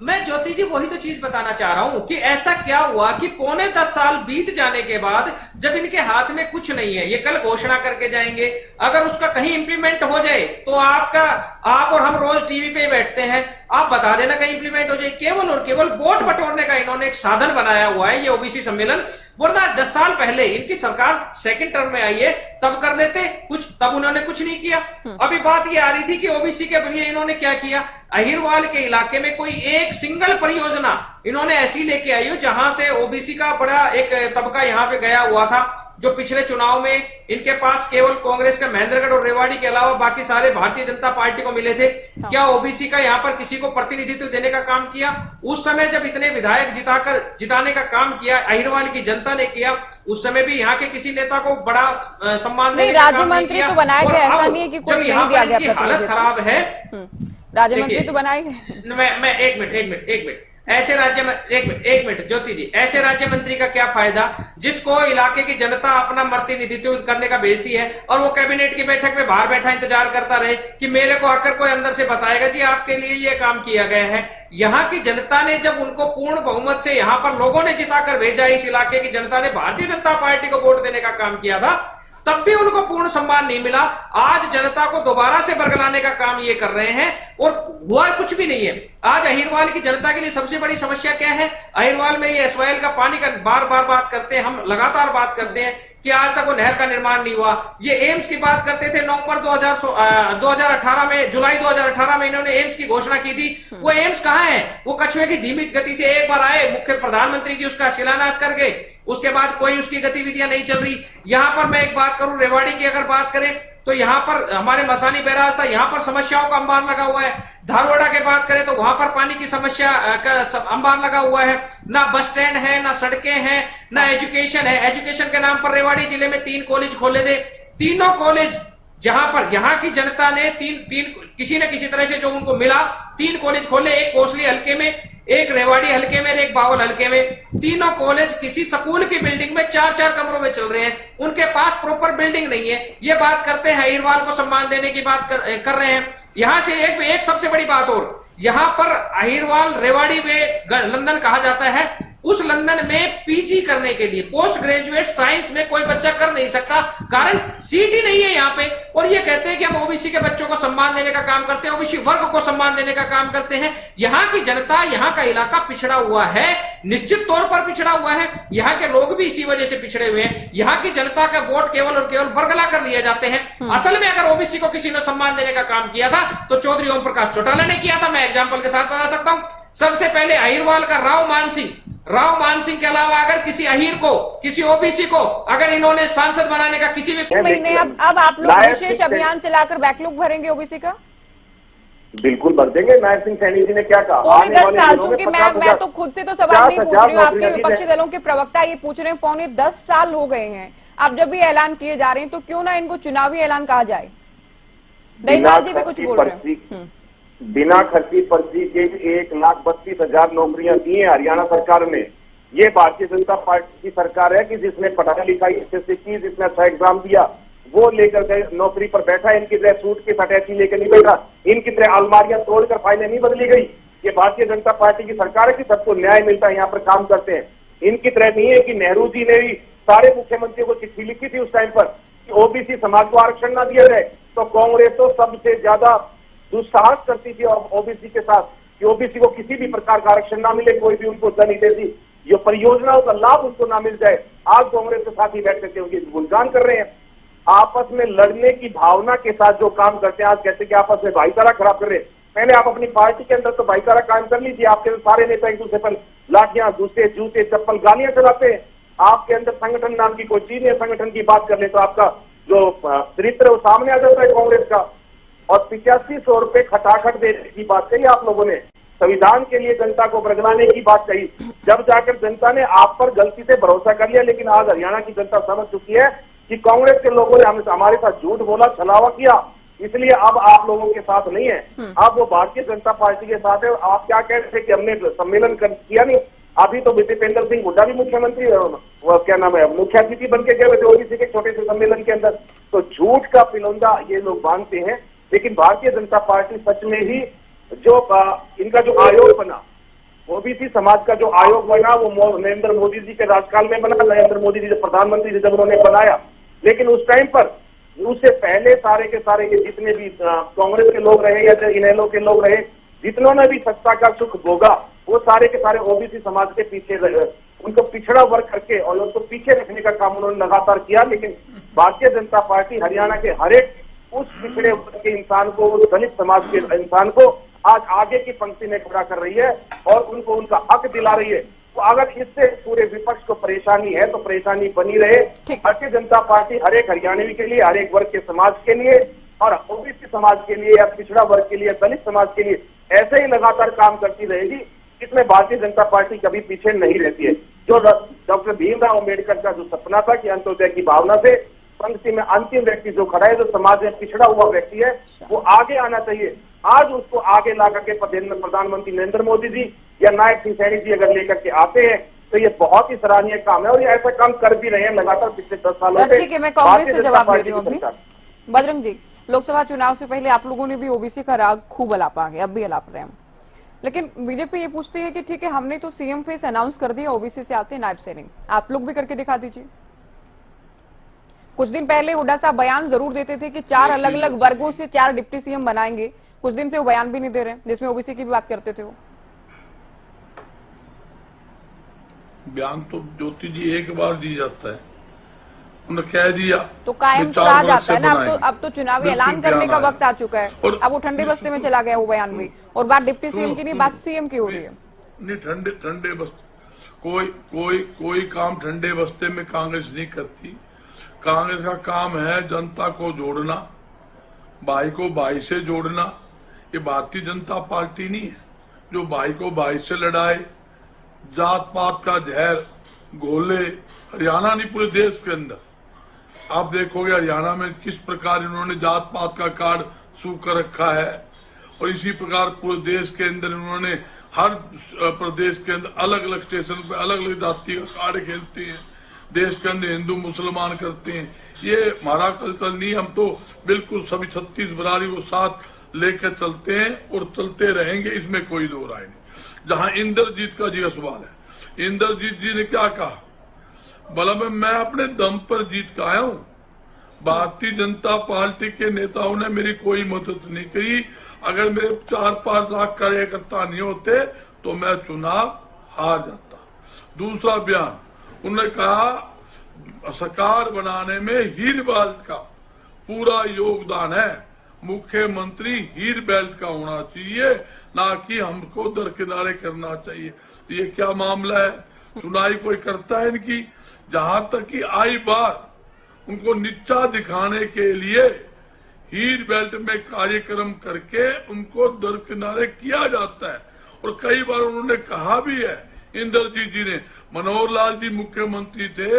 मैं ज्योति जी वही तो चीज बताना चाह रहा हूं कि ऐसा क्या हुआ कि पौने 10 साल बीत जाने के बाद जब इनके हाथ में कुछ नहीं है, ये कल घोषणा करके जाएंगे, अगर उसका कहीं इंप्लीमेंट हो जाए तो आप और हम रोज टीवी पे बैठते हैं, आप बता देना कहीं इंप्लीमेंट हो जाए। केवल और केवल वोट बटोरने का इन्होंने एक साधन बनाया हुआ है ये ओबीसी सम्मेलन। वरना 10 साल पहले इनकी सरकार सेकंड टर्म में आई है, तब कर देते कुछ, तब उन्होंने कुछ नहीं किया। अभी बात ये आ रही थी कि ओबीसी के लिए इन्होंने क्या किया। अहिरवाल के इलाके में कोई एक सिंगल परियोजना इन्होंने ऐसी लेके आई हो जहां से ओबीसी का बड़ा एक तबका यहां पे गया हुआ था, जो पिछले चुनाव में इनके पास केवल कांग्रेस के महेंद्रगढ़ और रेवाड़ी के अलावा बाकी सारे भारतीय जनता पार्टी को मिले थे। क्या ओबीसी का यहाँ पर किसी को प्रतिनिधित्व देने का काम किया? उस समय जब इतने विधायक जिताने का काम किया अहिरवाल की जनता ने किया, उस समय भी यहाँ के किसी नेता को बड़ा सम्मान देने का काम नहीं किया। तो बनाया गया, ऐसा नहीं है कि कोई नहीं दिया गया। हालत खराब है, राज्य मंत्री तो बनाए गए। मैं एक मिनट ऐसे एक मिनट ज्योति जी, ऐसे राज्य मंत्री का क्या फायदा जिसको इलाके की जनता अपना प्रतिनिधित्व करने का भेजती है और वो कैबिनेट की बैठक में बाहर बैठा इंतजार करता रहे कि मेरे को आकर कोई अंदर से बताएगा जी आपके लिए ये काम किया गया है। यहाँ की जनता ने जब उनको पूर्ण बहुमत से यहाँ पर लोगों ने जिताकर भेजा, इस इलाके की जनता ने भारतीय जनता पार्टी को वोट देने का काम किया था, तब भी उनको पूर्ण सम्मान नहीं मिला। आज जनता को दोबारा से बरगलाने का काम ये कर रहे हैं और हुआ कुछ भी नहीं है। आज अहिरवाल की जनता के लिए सबसे बड़ी समस्या क्या है? अहिरवाल में ये एसवाईएल का पानी का बार बार बात करते हैं, हम लगातार बात करते हैं कि आज तक वो नहर का निर्माण नहीं हुआ। ये एम्स की बात करते थे, नवंबर 2018 में, जुलाई 2018 में इन्होंने एम्स की घोषणा की थी। वो एम्स कहाँ है? वो कछुए की धीमी गति से एक बार आए मुख्य प्रधानमंत्री जी, उसका शिलान्यास करके, उसके बाद कोई उसकी गतिविधियां नहीं चल रही। यहाँ पर मैं एक बात करूं, रेवाड़ी की अगर बात करें तो यहाँ पर हमारे मसानी बैराज था, यहाँ पर समस्याओं का अंबार लगा हुआ है। धारवाड़ा की बात करें तो वहां पर पानी की समस्या का अंबार लगा हुआ है। ना बस स्टैंड है, ना सड़कें हैं, ना एजुकेशन है। एजुकेशन के नाम पर रेवाड़ी जिले में 3 कॉलेज खोले थे। तीनों कॉलेज जहां पर यहाँ की जनता ने तीन किसी न किसी तरह से जो उनको मिला, 3 कॉलेज खोले, एक कोसली हल्के में, एक रेवाड़ी हल्के में, एक बावल हल्के में। तीनों कॉलेज किसी स्कूल की बिल्डिंग में 4-4 कमरों में चल रहे हैं, उनके पास प्रॉपर बिल्डिंग नहीं है। ये बात करते हैं अहिरवाल को सम्मान देने की बात कर रहे हैं। यहां से एक सबसे बड़ी बात और, यहां पर अहिरवाल रेवाड़ी में लंदन कहा जाता है, उस लंदन में पीजी करने के लिए पोस्ट ग्रेजुएट साइंस में कोई बच्चा कर नहीं सकता, कारण सीट ही नहीं है यहाँ पे। और ये कहते हैं कि हम ओबीसी के बच्चों को सम्मान देने का काम करते हैं, ओबीसी वर्ग को सम्मान देने का काम करते हैं। यहाँ की जनता, यहाँ का इलाका पिछड़ा हुआ है, निश्चित तौर पर पिछड़ा हुआ है। यहाँ के लोग भी इसी वजह से पिछड़े हुए हैं। यहाँ की जनता का वोट केवल और केवल बरगला कर लिए जाते हैं। असल में अगर ओबीसी को किसी ने सम्मान देने का काम किया था तो चौधरी ओम प्रकाश चौटाला ने किया था। मैं एग्जाम्पल के साथ बता सकता हूँ। सबसे पहले अहिरवाल का राव मान सिंह के अलावा अगर किसी अहीर को, किसी ओबीसी को अगर इन्होंने सांसद बनाने का किसी भी महीने अब आप लोग विशेष अभियान चलाकर बैकलॉग भरेंगे ओबीसी का? बिल्कुल भर देंगे। नायब सिंह सैनी जी ने क्या कहा? पौने 10 साल, क्योंकि मैं तो खुद से तो सवाल नहीं पूछ रही हूँ, आपके विपक्षी दलों के प्रवक्ता ये पूछ रहे हैं, पौने 10 साल हो गए हैं, अब जब भी ऐलान किए जा रहे हैं तो क्यों ना इनको चुनावी ऐलान कहा जाए? दहीवाल जी भी कुछ बोल रहे हैं। बिना खर्ची पर्ची के 1,32,000 नौकरियां दी है हरियाणा सरकार ने। ये भारतीय जनता पार्टी की सरकार है कि जिसने पढ़ाई लिखाई अच्छे से की, जिसने अच्छा एग्जाम दिया, वो लेकर गए नौकरी पर बैठा। इनकी तरह सूट के अटैची लेकर नहीं बैठा, इनकी तरह अलमारियां तोड़कर फाइलें नहीं बदली गई। ये भारतीय जनता पार्टी की सरकार है कि सबको न्याय मिलता है, यहाँ पर काम करते हैं। इनकी तरह नहीं है कि नेहरू जी ने भी सारे मुख्यमंत्रियों को चिट्ठी लिखी थी उस टाइम पर कि ओबीसी समाज को आरक्षण ना दिया जाए, तो कांग्रेस तो सबसे ज्यादा दुस्साहस करती थी ओबीसी के साथ कि ओबीसी को किसी भी प्रकार का आरक्षण ना मिले, कोई भी उनको जनहितैषी ये परियोजनाओं का लाभ उसको ना मिल जाए। आज कांग्रेस के साथ ही बैठ करके उनकी गुणगान कर रहे हैं। आपस में लड़ने की भावना के साथ जो काम करते हैं, आज कहते हैं कि आपस में भाईचारा खराब कर रहे हैं। पहले आप अपनी पार्टी के अंदर तो भाईचारा कायम कर लीजिए। आपके सारे नेता एक दूसरे पर लाठियां, घूसे, जूते, चप्पल, गालियां चलाते हैं। आपके अंदर संगठन नाम की कोई चीज है, संगठन की बात कर ले तो आपका जो चरित्र है वो सामने आ जाता है कांग्रेस का। और 8500 रुपए खटाखट देने की बात कही आप लोगों ने, संविधान के लिए जनता को बरगलाने की बात कही, जब जाकर जनता ने आप पर गलती से भरोसा कर लिया। लेकिन आज हरियाणा की जनता समझ चुकी है कि कांग्रेस के लोगों ने हमारे साथ झूठ बोला, छलावा किया, इसलिए अब आप लोगों के साथ नहीं है, अब वो भारतीय जनता पार्टी के साथ है। आप क्या कह रहे थे कि हमने सम्मेलन किया नहीं, अभी तो दीपेंद्र सिंह हुड्डा भी मुख्यमंत्री, वो क्या नाम है, मुख्य अतिथि बन के गए थे ओबीसी के छोटे से सम्मेलन के अंदर। तो झूठ का पिलौंदा ये लोग बांधते हैं। लेकिन भारतीय जनता पार्टी सच में ही जो इनका जो आयोग बना, ओबीसी समाज का जो आयोग बना, वो नरेंद्र मोदी जी के राजकाल में बना। नरेंद्र मोदी जी जब प्रधानमंत्री थे जब उन्होंने बनाया, लेकिन उस टाइम पर उससे पहले सारे के सारे ये जितने भी कांग्रेस के लोग रहे या इनेलो के लोग रहे, जितनों ने भी सत्ता का सुख भोगा, वो सारे के सारे ओबीसी समाज के पीछे रहे, उनको पिछड़ा वर्ग करके और उनको पीछे रखने का काम उन्होंने लगातार किया। लेकिन भारतीय जनता पार्टी हरियाणा के हरेक उस पिछड़े वर्ग के इंसान को, उस दलित समाज के इंसान को आज आगे की पंक्ति में खड़ा कर रही है और उनको उनका हक दिला रही है। तो अगर इससे पूरे विपक्ष को परेशानी है तो परेशानी बनी रहे। भारतीय जनता पार्टी हर एक हरियाणवी के लिए, हर एक वर्ग के समाज के लिए और ओबीसी समाज के लिए या पिछड़ा वर्ग के लिए, दलित समाज के लिए ऐसे ही लगातार काम करती रहेगी। इसमें भारतीय जनता पार्टी कभी पीछे नहीं रहती है। जो डॉक्टर भीमराव अम्बेडकर का जो सपना था कि अंत्योदय की भावना से पंक्ति में अंतिम व्यक्ति जो खड़ा है, जो समाज में पिछड़ा हुआ व्यक्ति है, वो आगे आना चाहिए। आज उसको आगे ला करके प्रधानमंत्री नरेंद्र मोदी जी या नायब सिंह सैनी जी अगर लेकर के आते हैं तो ये बहुत ही सराहनीय काम है और ये ऐसा काम कर भी रहे हैं लगातार पिछले 10 सालों से। ठीक है, मैं कांग्रेस से जवाब दे रही हूँ अभी। बजरंग जी, लोकसभा चुनाव से पहले आप लोगों ने भी ओबीसी का राग खूब अलापा है, अब भी अलाप रहे हैं, लेकिन बीजेपी ये पूछती है कि ठीक है, हमने तो सीएम फेस अनाउंस कर दिया, ओबीसी से आते नायब सैनी, आप लोग भी करके दिखा दीजिए। कुछ दिन पहले हुड्डा साहब बयान जरूर देते थे कि 4 अलग अलग वर्गों से 4 डिप्टी सीएम बनाएंगे, कुछ दिन से वो बयान भी नहीं दे रहे, जिसमें ओबीसी की भी बात करते थे। वो बयान तो ज्योति जी एक बार दी जाता है, उन्होंने कह दिया तो कायम तो आ जाता है ना। अब तो चुनावी ऐलान करने का वक्त आ चुका है, अब वो ठंडे बस्ते में चला गया वो बयान भी, और बात डिप्टी सीएम की नहीं, बात सीएम की हो रही है। नहीं, ठंडे बस्ते कोई काम ठंडे बस्ते में कांग्रेस नहीं करती। कांग्रेस का काम है जनता को जोड़ना, भाई को भाई से जोड़ना। ये भारतीय जनता पार्टी नहीं है जो भाई को भाई से लड़ाए, जात पात का जहर घोले। हरियाणा नहीं, पूरे देश के अंदर आप देखोगे हरियाणा में किस प्रकार इन्होंने जात पात का कार्ड सूख कर रखा है, और इसी प्रकार पूरे देश के अंदर इन्होंने हर प्रदेश के अंदर अलग अलग स्टेशन पे अलग अलग जाति का कार्ड खेलते हैं। देश के अंदर हिंदू मुसलमान करते हैं, ये हमारा कल्चर नहीं। हम तो बिल्कुल सभी 36 बरादरी को साथ लेकर चलते हैं और चलते रहेंगे, इसमें कोई दो राय नहीं। जहां इंद्रजीत का जी का सवाल है, इंद्रजीत जी ने क्या कहा, बोला मैं अपने दम पर जीत का आया हूं, भारतीय जनता पार्टी के नेताओं ने मेरी कोई मदद नहीं की। अगर मेरे 4-5 लाख कार्यकर्ता नहीं होते तो मैं चुनाव हार जाता। दूसरा बयान उन्होंने कहा सरकार बनाने में हीर बेल्ट का पूरा योगदान है, मुख्यमंत्री हीर बेल्ट का होना चाहिए, ना कि हमको दरकिनारे करना चाहिए। ये क्या मामला है, सुनाई कोई करता है इनकी? जहां तक कि आई बार उनको नीचा दिखाने के लिए हीर बेल्ट में कार्यक्रम करके उनको दरकिनारे किया जाता है। और कई बार उन्होंने कहा भी है, इंद्रजीत जी ने, मनोहर लाल जी मुख्यमंत्री थे,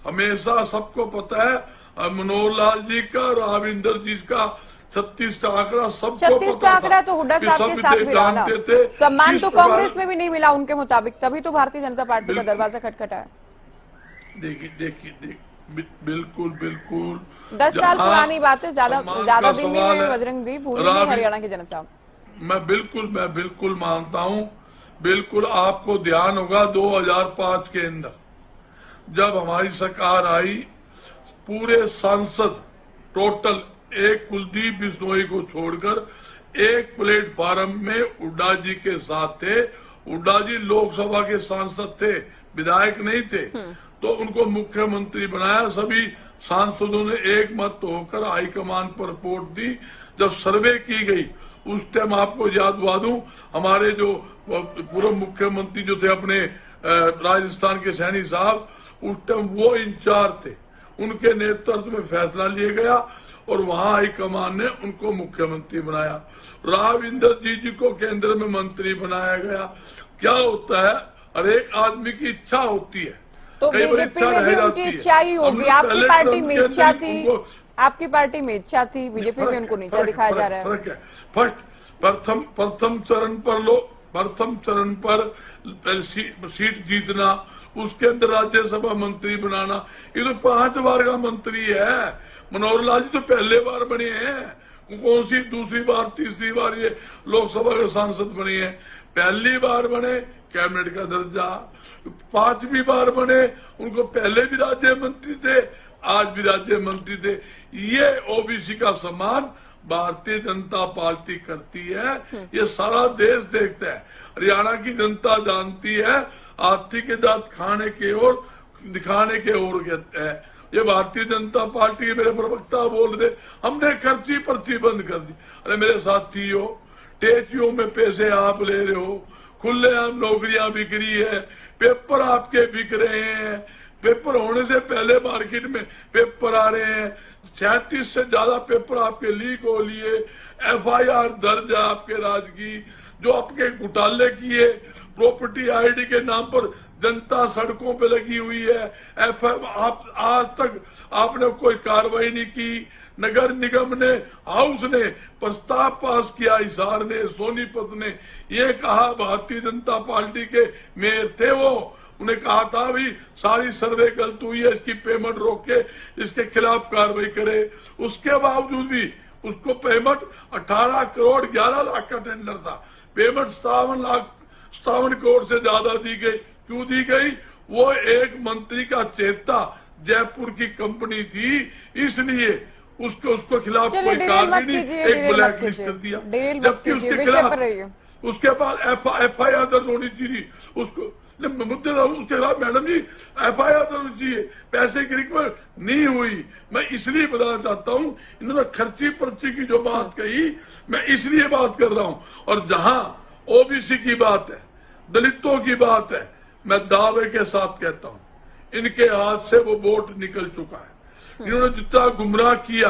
हमेशा सबको पता है मनोहर लाल जी का और अब इंद्रजीत का 36 का आंकड़ा सबको 36 का आंकड़ा तो हुड्डा साहब के साथ मिला ना, सम्मान तो कांग्रेस में भी नहीं मिला उनके मुताबिक, तभी तो भारतीय जनता पार्टी का दरवाजा खटखटाया। देखिए बिल्कुल 10 साल पुरानी बात है, ज्यादा दिन नहीं है बजरंग दी, पूरी नहीं हरियाणा की जनता। मैं बिल्कुल मानता हूं। बिल्कुल आपको ध्यान होगा 2005 के अंदर जब हमारी सरकार आई, पूरे सांसद टोटल एक कुलदीप बिश्नोई को छोड़कर एक प्लेटफार्म में हुड्डा जी के साथ थे। हुड्डा जी लोकसभा के सांसद थे, विधायक नहीं थे, तो उनको मुख्यमंत्री बनाया। सभी सांसदों ने एक मत होकर हाईकमान पर रिपोर्ट दी। जब सर्वे की गई उस टाइम आपको याद दिला दूं, हमारे जो पूर्व मुख्यमंत्री जो थे अपने राजस्थान के सैनी साहब, उस टाइम वो इंचार्ज थे, उनके नेतृत्व में फैसला लिया गया और वहां हाईकमान ने उनको मुख्यमंत्री बनाया। राव इंद्रजीत जी को केंद्र में मंत्री बनाया गया। क्या होता है, हर एक आदमी की इच्छा होती है, तो कई बार बीजेपी इच्छा में रह भी जाती उनकी है। इच्छा ही होगी। हमने आपकी पहले पार्टी क्रम में के इच्छा अंदर थी, उनको- आपकी पार्टी में इच्छा थी, बीजेपी में उनको नीचा दिखाया जा रहा है। फर्क है। प्रथम चरण पर सीट जीतना, उसके अंदर राज्यसभा मंत्री बनाना, ये तो 5 बार का मंत्री है। मनोहर लाल जी तो पहले बार बने हैं, कौन सी दूसरी बार तीसरी बार ये लोकसभा के सांसद बने हैं। पहली बार बने कैबिनेट का दर्जा, 5वीं बार बने, उनको पहले भी राज्य मंत्री थे, आज भी राज्य मंत्री थे। ये ओबीसी का सम्मान भारतीय जनता पार्टी करती है, ये सारा देश देखता है। हरियाणा की जनता जानती है, हाथी के दांत खाने के ओर दिखाने के ओर कहते हैं। ये भारतीय जनता पार्टी के मेरे प्रवक्ता बोल दे, हमने खर्ची पर्ची बंद कर दी। अरे मेरे साथियों, टेचियों में पैसे आप ले रहे हो, खुलेआम नौकरियां बिक रही है, पेपर आपके बिक रहे हैं, पेपर होने से पहले मार्केट में पेपर आ रहे हैं, 36 से ज्यादा पेपर आपके लीक हो लिए, FIR दर्ज है आपके राज की, जो आपके घोटाले किए, प्रॉपर्टी आईडी के नाम पर जनता सड़कों पे लगी हुई है। आप आज तक आपने कोई कार्रवाई नहीं की। नगर निगम ने, हाउस ने प्रस्ताव पास किया, हिसार ने, सोनीपत ने, ये कहा भारतीय जनता पार्टी के मेयर थे वो, उन्हें कहा था भी सारी सर्वे गलत हुई है, इसकी पेमेंट रोक के इसके खिलाफ कार्रवाई करे। उसके बावजूद भी उसको पेमेंट 18 करोड़ 11 लाख का टेंडर था, पेमेंट 57 करोड़ से ज्यादा दी गई। क्यों दी गई? वो एक मंत्री का चेता जयपुर की कंपनी थी, इसलिए उसको खिलाफ कोई कार्रवाई नहीं, एक ब्लैक लिस्ट कर दिया। जबकि उसके खिलाफ उसके बाद FIR दर्ज होनी चाहिए, उसको मुद्दे उसके खिलाफ मैडम जी FIR दर्ज होनी चाहिए, पैसे की रिकवर नहीं हुई। मैं इसलिए बताना चाहता हूँ, इन्होंने खर्ची पर्ची की जो बात कही, मैं इसलिए बात कर रहा हूँ। और जहां ओबीसी की बात है, दलितों की बात है, मैं दावे के साथ कहता हूँ, इनके हाथ से वो वोट निकल चुका है। इन्होंने जितना गुमराह किया,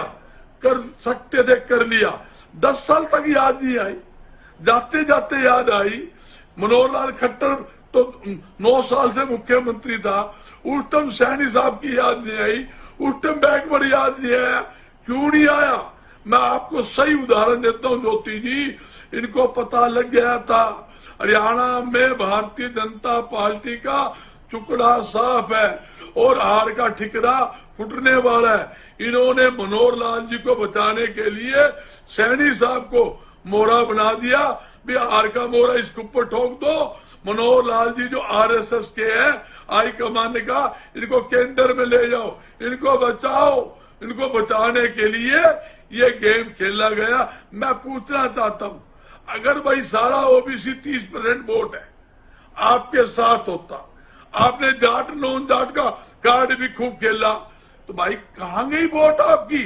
कर सकते थे कर लिया, 10 साल तक याद नहीं आई, जाते जाते याद आई। मनोहर लाल खट्टर तो 9 साल से मुख्यमंत्री था, उस टाइम सैनी साहब की याद नहीं आई, उस टाइम बैकवर्ड याद नहीं आया। क्यों नहीं आया? मैं आपको सही उदाहरण देता हूँ ज्योति जी, इनको पता लग गया था हरियाणा में भारतीय जनता पार्टी का चुकड़ा साफ है और हार का ठिकरा फुटने वाला है। इन्होंने मनोहर लाल जी को बचाने के लिए सैनी साहब को मोहरा बना दिया, भी हार का मोहरा इसके ऊपर ठोक दो। मनोहर लाल जी जो RSS के हैं, हाई कमान ने कहा इनको केंद्र में ले जाओ, इनको बचाओ। इनको बचाने के लिए ये गेम खेला गया। मैं पूछना चाहता हूं, अगर भाई सारा ओबीसी 30% वोट है आपके साथ होता, आपने जाट नॉन जाट का कार्ड भी खूब खेला, तो भाई कहां गई वोट आपकी?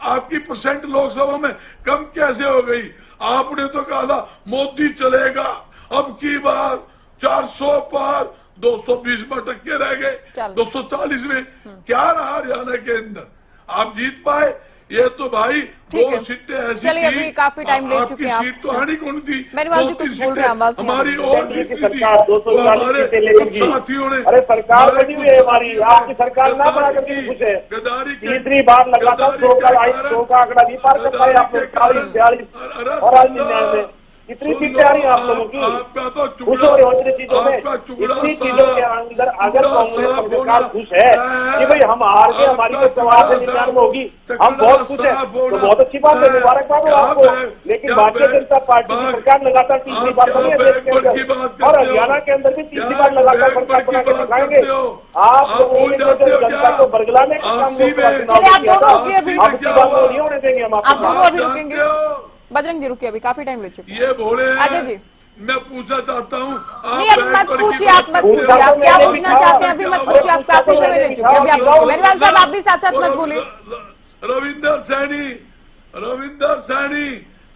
आपकी परसेंट लोकसभा में कम कैसे हो गई? आपने तो कहा था मोदी चलेगा, अब की बार 400 पार, 220 में टक्के रह गए, 240 में क्या रहा हरियाणा के अंदर? आप जीत पाए? ये तो भाई दो सीटें ऐसी चलिए, अभी काफी टाइम ले चुके हैं आप। सीट तो हानि कौन थी? मैनुअल जी कुछ बोल रहे हैं, आवाज नहीं आ रही। हमारी और जीती थी, तो हमारे साथियों ने, अरे सरकार बनी हुई है हमारी, आपकी सरकार ना बना करके खुश है। गद्दारी तीसरी बार लगातार 100 का आंकड़ा नहीं पार कर पाए आप लोग, 40-42 और आज 99 में कितनी सीटें आ रही है आप लोगों की? खुश हो रहे हो इतनी चीजों में, इतनी चीजों के अंदर अगर कांग्रेस सरकार खुश है कि भाई हम हार के हमारी तो 94 होगी, हम बहुत खुश है, तो बहुत अच्छी बात है, मुबारकबाद हो आपको। लेकिन भारतीय जनता पार्टी की सरकार लगातार तीसरी बार बनी है देश के अंदर, और हरियाणा के अंदर भी तीसरी बार लगातार सरकार बना के दिखाएंगे। आप लोगों ने जो जनता को बरगलाने का काम चुनाव किया था, अब की बात नहीं होने देंगे हम आपको। बजरंग जी रुकिए, अभी काफी टाइम ले चुके हैं। ये बोले अजय जी, मैं पूछना चाहता हूँ, नहीं अभी मत पूछिए, आप मत पूछिए, आप क्या पूछना चाहते हैं अभी मत पूछिए, आप काफी समय ले चुके हैं। अभी आप पूछिए मेहरबान साहब, आप भी साथ साथ मत बोलिए। रविंदर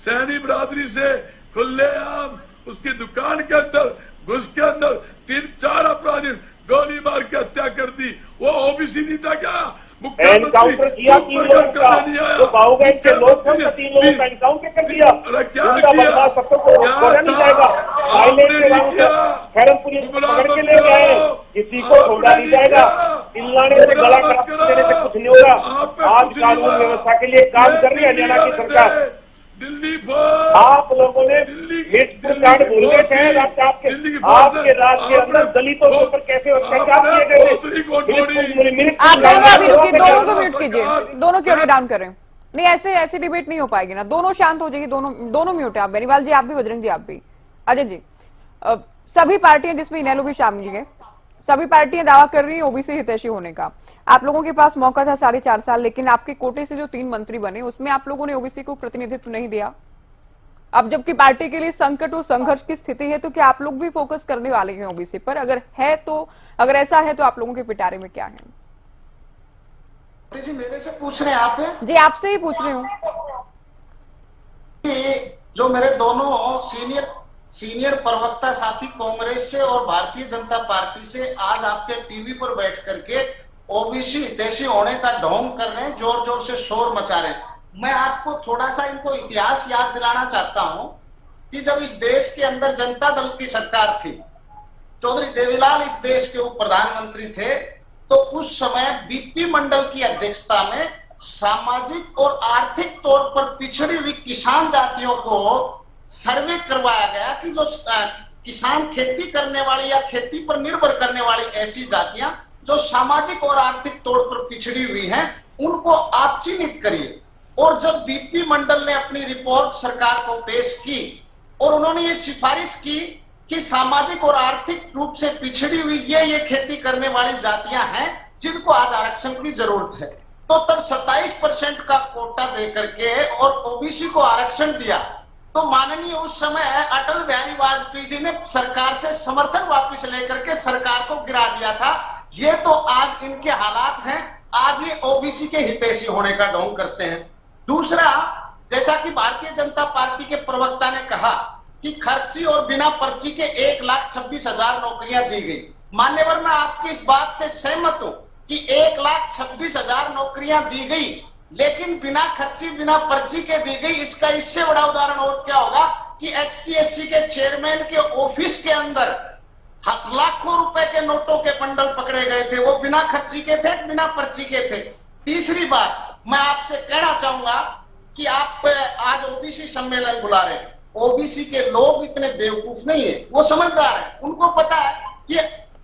सैनी बिरादरी से खुलेआम उसकी दुकान के अंदर घुस के अंदर 3-4 अपराधी गोली मार के हत्या कर दी। वो ओबीसी नहीं था क्या? एनकाउंटर किया 3 लोगों का, जो बाहुगंज के लोग थे 3 लोगों का एनकाउंटर कर दिया। उनका बदमाश सबको छोड़ा नहीं जाएगा। थाईलैंड के वालों को खैरमपुरी पकड़ के ले गए, किसी को छोड़ा नहीं जाएगा। चिल्लाने से गला काट देने से कुछ नहीं होगा। आज कानून व्यवस्था के लिए काम कर रही है हरियाणा की सरकार। आप लोगों ने मिर्चपुर कांड भूल गए थे। आपके राज्य के अंदर दलितों के ऊपर कैसे अत्याचार किए गए थे। आप दोनों अभी रुकिए, दोनों को म्यूट कीजिए, दोनों की ऑडियो डाउन करें। नहीं, ऐसे डिबेट नहीं हो पाएगी ना, दोनों शांत हो जाएगी। दोनों म्यूट है। आप बेनीवाल जी आप भी, बजरंग जी आप भी, अजय जी। सभी पार्टियां जिसमें इनेलो भी शामिल है, सभी पार्टियां दावा कर रही है ओबीसी हितैषी होने का। आप लोगों के पास मौका था 4.5 साल, लेकिन आपके कोटे से जो 3 मंत्री बने उसमें आप लोगों ने ओबीसी को प्रतिनिधित्व नहीं दिया। अब जबकि पार्टी के लिए संकट और संघर्ष की स्थिति है, तो क्या आप लोग भी फोकस करने वाले हैं ओबीसी पर? अगर ऐसा है तो आप लोगों के पिटारे में क्या है? जी मेरे से पूछ रहे हैं आप? जी आपसे ही पूछ रही हूँ। जो मेरे दोनों सीनियर प्रवक्ता साथी कांग्रेस से और भारतीय जनता पार्टी से आज आपके टीवी पर बैठ करके ओबीसी हितैषी होने का ढोंग कर रहे हैं, जोर जोर से शोर मचा रहे हैं। मैं आपको थोड़ा सा इनको इतिहास याद दिलाना चाहता हूं कि जब इस देश के अंदर जनता दल की सरकार थी, चौधरी देवीलाल इस देश के उप प्रधानमंत्री थे, तो उस समय बीपी मंडल की अध्यक्षता में सामाजिक और आर्थिक तौर पर पिछड़ी हुई किसान जातियों को सर्वे करवाया गया कि जो किसान खेती करने वाली या खेती पर निर्भर करने वाली ऐसी जातियां जो सामाजिक और आर्थिक तौर पर पिछड़ी हुई हैं, उनको आप चिन्हित करिए। और जब बीपी मंडल ने अपनी रिपोर्ट सरकार को पेश की और उन्होंने ये सिफारिश की कि सामाजिक और आर्थिक रूप से पिछड़ी हुई ये खेती करने वाली जातियां हैं जिनको आज आरक्षण की जरूरत है, तो तब 27% का कोटा दे करके और ओबीसी को आरक्षण दिया। तो माननीय उस समय अटल बिहारी वाजपेयी जी ने सरकार से समर्थन वापस लेकर के सरकार को गिरा दिया था। ये तो आज इनके हालात हैं, आज ये ओबीसी के हितैषी होने का ढोंग करते हैं। दूसरा, जैसा कि भारतीय जनता पार्टी के प्रवक्ता ने कहा कि खर्ची और बिना पर्ची के 1,26,000 नौकरियां दी गई। मान्यवर, मैं आपकी इस बात से सहमत हूं कि 1,26,000 नौकरियां दी गई, लेकिन बिना खर्ची बिना पर्ची के दी गई। इसका इससे बड़ा उदाहरण और क्या होगा कि एचपीएससी के चेयरमैन के ऑफिस के अंदर लाखों रुपए के नोटों के बंडल पकड़े गए थे, वो बिना खर्ची के थे, बिना पर्ची के थे। तीसरी बात, मैं आपसे कहना चाहूंगा कि आप आज ओबीसी सम्मेलन बुला रहे हैं। ओबीसी के लोग इतने बेवकूफ नहीं है, वो समझदार है। उनको पता है कि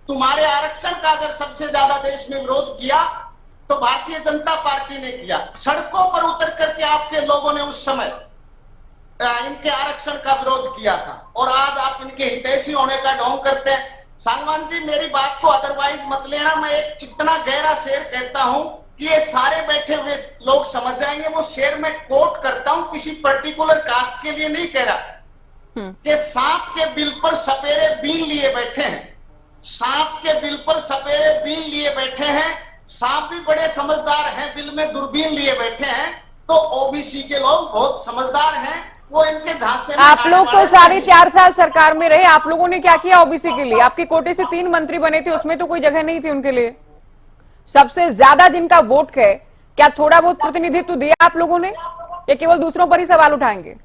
तुम्हारे आरक्षण का अगर सबसे ज्यादा देश में विरोध किया तो भारतीय जनता पार्टी ने किया। सड़कों पर उतर करके आपके लोगों ने उस समय इनके आरक्षण का विरोध किया था, और आज आप इनके हितैषी होने का ढोंग करते हैं। सांगवान जी, मेरी बात को अदरवाइज मत लेना। मैं एक इतना गहरा शेर कहता हूं कि ये सारे बैठे हुए लोग समझ जाएंगे। वो शेर मैं कोट करता हूं, किसी पर्टिकुलर कास्ट के लिए नहीं कह रहा, कि सांप के बिल पर सपेरे बीन लिए बैठे हैं। सांप के बिल पर सपेरे बीन लिए बैठे हैं। सांप भी बड़े समझदार हैं, बिल में दूरबीन लिए बैठे हैं। तो ओबीसी के लोग बहुत समझदार हैं, वो इनके झांसे में आप लोग तो 4.5 साल सरकार में रहे, आप लोगों ने क्या किया ओबीसी के लिए? आपके कोटे से 3 मंत्री बने थे, उसमें तो कोई जगह नहीं थी उनके लिए। सबसे ज्यादा जिनका वोट है, क्या थोड़ा बहुत प्रतिनिधित्व दिया आप लोगों ने, या केवल दूसरों पर ही सवाल उठाएंगे?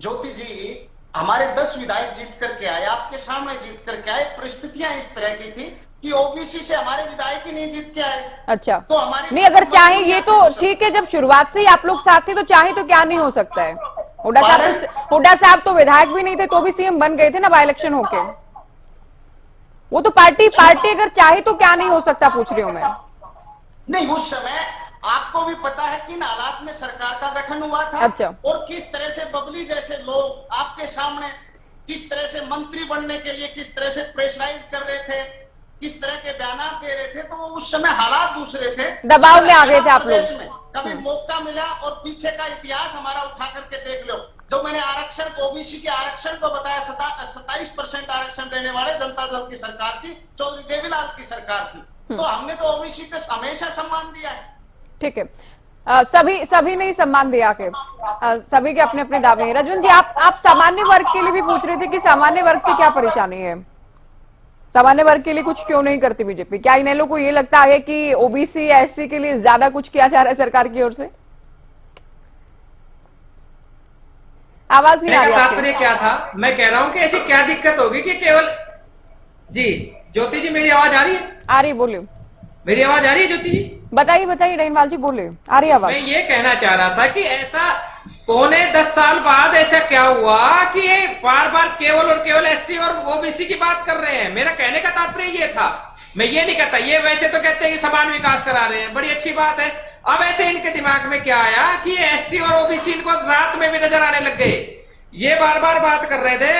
ज्योति जी, हमारे 10 विधायक जीत करके आए, आपके सामने जीत करके आए। परिस्थितियां इस तरह की थी कि ओबीसी से हमारे विधायक ही नहीं जीत के आए। अच्छा, तो हमारे नहीं, अगर चाहे ये तो ठीक है, जब शुरुआत से ही आप लोग साथ थे तो चाहे तो क्या नहीं हो सकता है। हुड्डा साहब तो विधायक भी नहीं थे, तो भी सीएम बन गए थे ना बाय इलेक्शन होके। वो तो पार्टी अगर चाहे तो क्या नहीं हो सकता, पूछ रही हूँ मैं। नहीं, उस समय आपको भी पता है किन हालात में सरकार का गठन हुआ था। अच्छा। और किस तरह से बबली जैसे लोग आपके सामने किस तरह से मंत्री बनने के लिए किस तरह से प्रेशराइज कर रहे थे, किस तरह के बयान दे रहे थे। तो वो उस समय हालात दूसरे थे, दबाव में आ गए थे आप लोग। कभी मौका मिला, और पीछे का इतिहास हमारा उठा करके देख लो। जो मैंने आरक्षण ओबीसी के आरक्षण को बताया, 27% आरक्षण देने वाले जनता दल की सरकार थी, चौधरी देवीलाल की सरकार थी। तो हमने तो ओबीसी को हमेशा सम्मान दिया है। ठीक है, सभी ने सम्मान दिया के सभी के अपने अपने दावे हैं। रजवन जी, आप सामान्य वर्ग के लिए भी पूछ रहे थे कि सामान्य वर्ग से क्या परेशानी है? सामान्य वर्ग के लिए कुछ क्यों नहीं करती बीजेपी? क्या इनेलो को ये लगता है कि ओबीसी एससी के लिए ज्यादा कुछ किया जा रहा है सरकार की ओर से? आवाज नहीं आ रही। तात्पर्य क्या था? मैं कह रहा हूं कि ऐसी क्या दिक्कत होगी कि केवल जी ज्योति जी, मेरी आवाज आ रही है? आ रही, बोले। मेरी आवाज आ रही है ज्योति जी? बताइए बताइए रहीमलाल जी, बोले, आ रही आवाज। मैं ये कहना चाह रहा था कि ऐसा पौने 10 साल बाद ऐसा क्या हुआ कि ये बार बार केवल और केवल एससी और ओबीसी की बात कर रहे हैं? मेरा कहने का तात्पर्य ये था, मैं ये नहीं कहता, ये वैसे तो कहते हैं कि समान विकास करा रहे हैं, बड़ी अच्छी बात है। अब ऐसे इनके दिमाग में क्या आया कि एससी और ओबीसी इनको रात में भी नजर आने लग गए। ये बार बार बात कर रहे थे,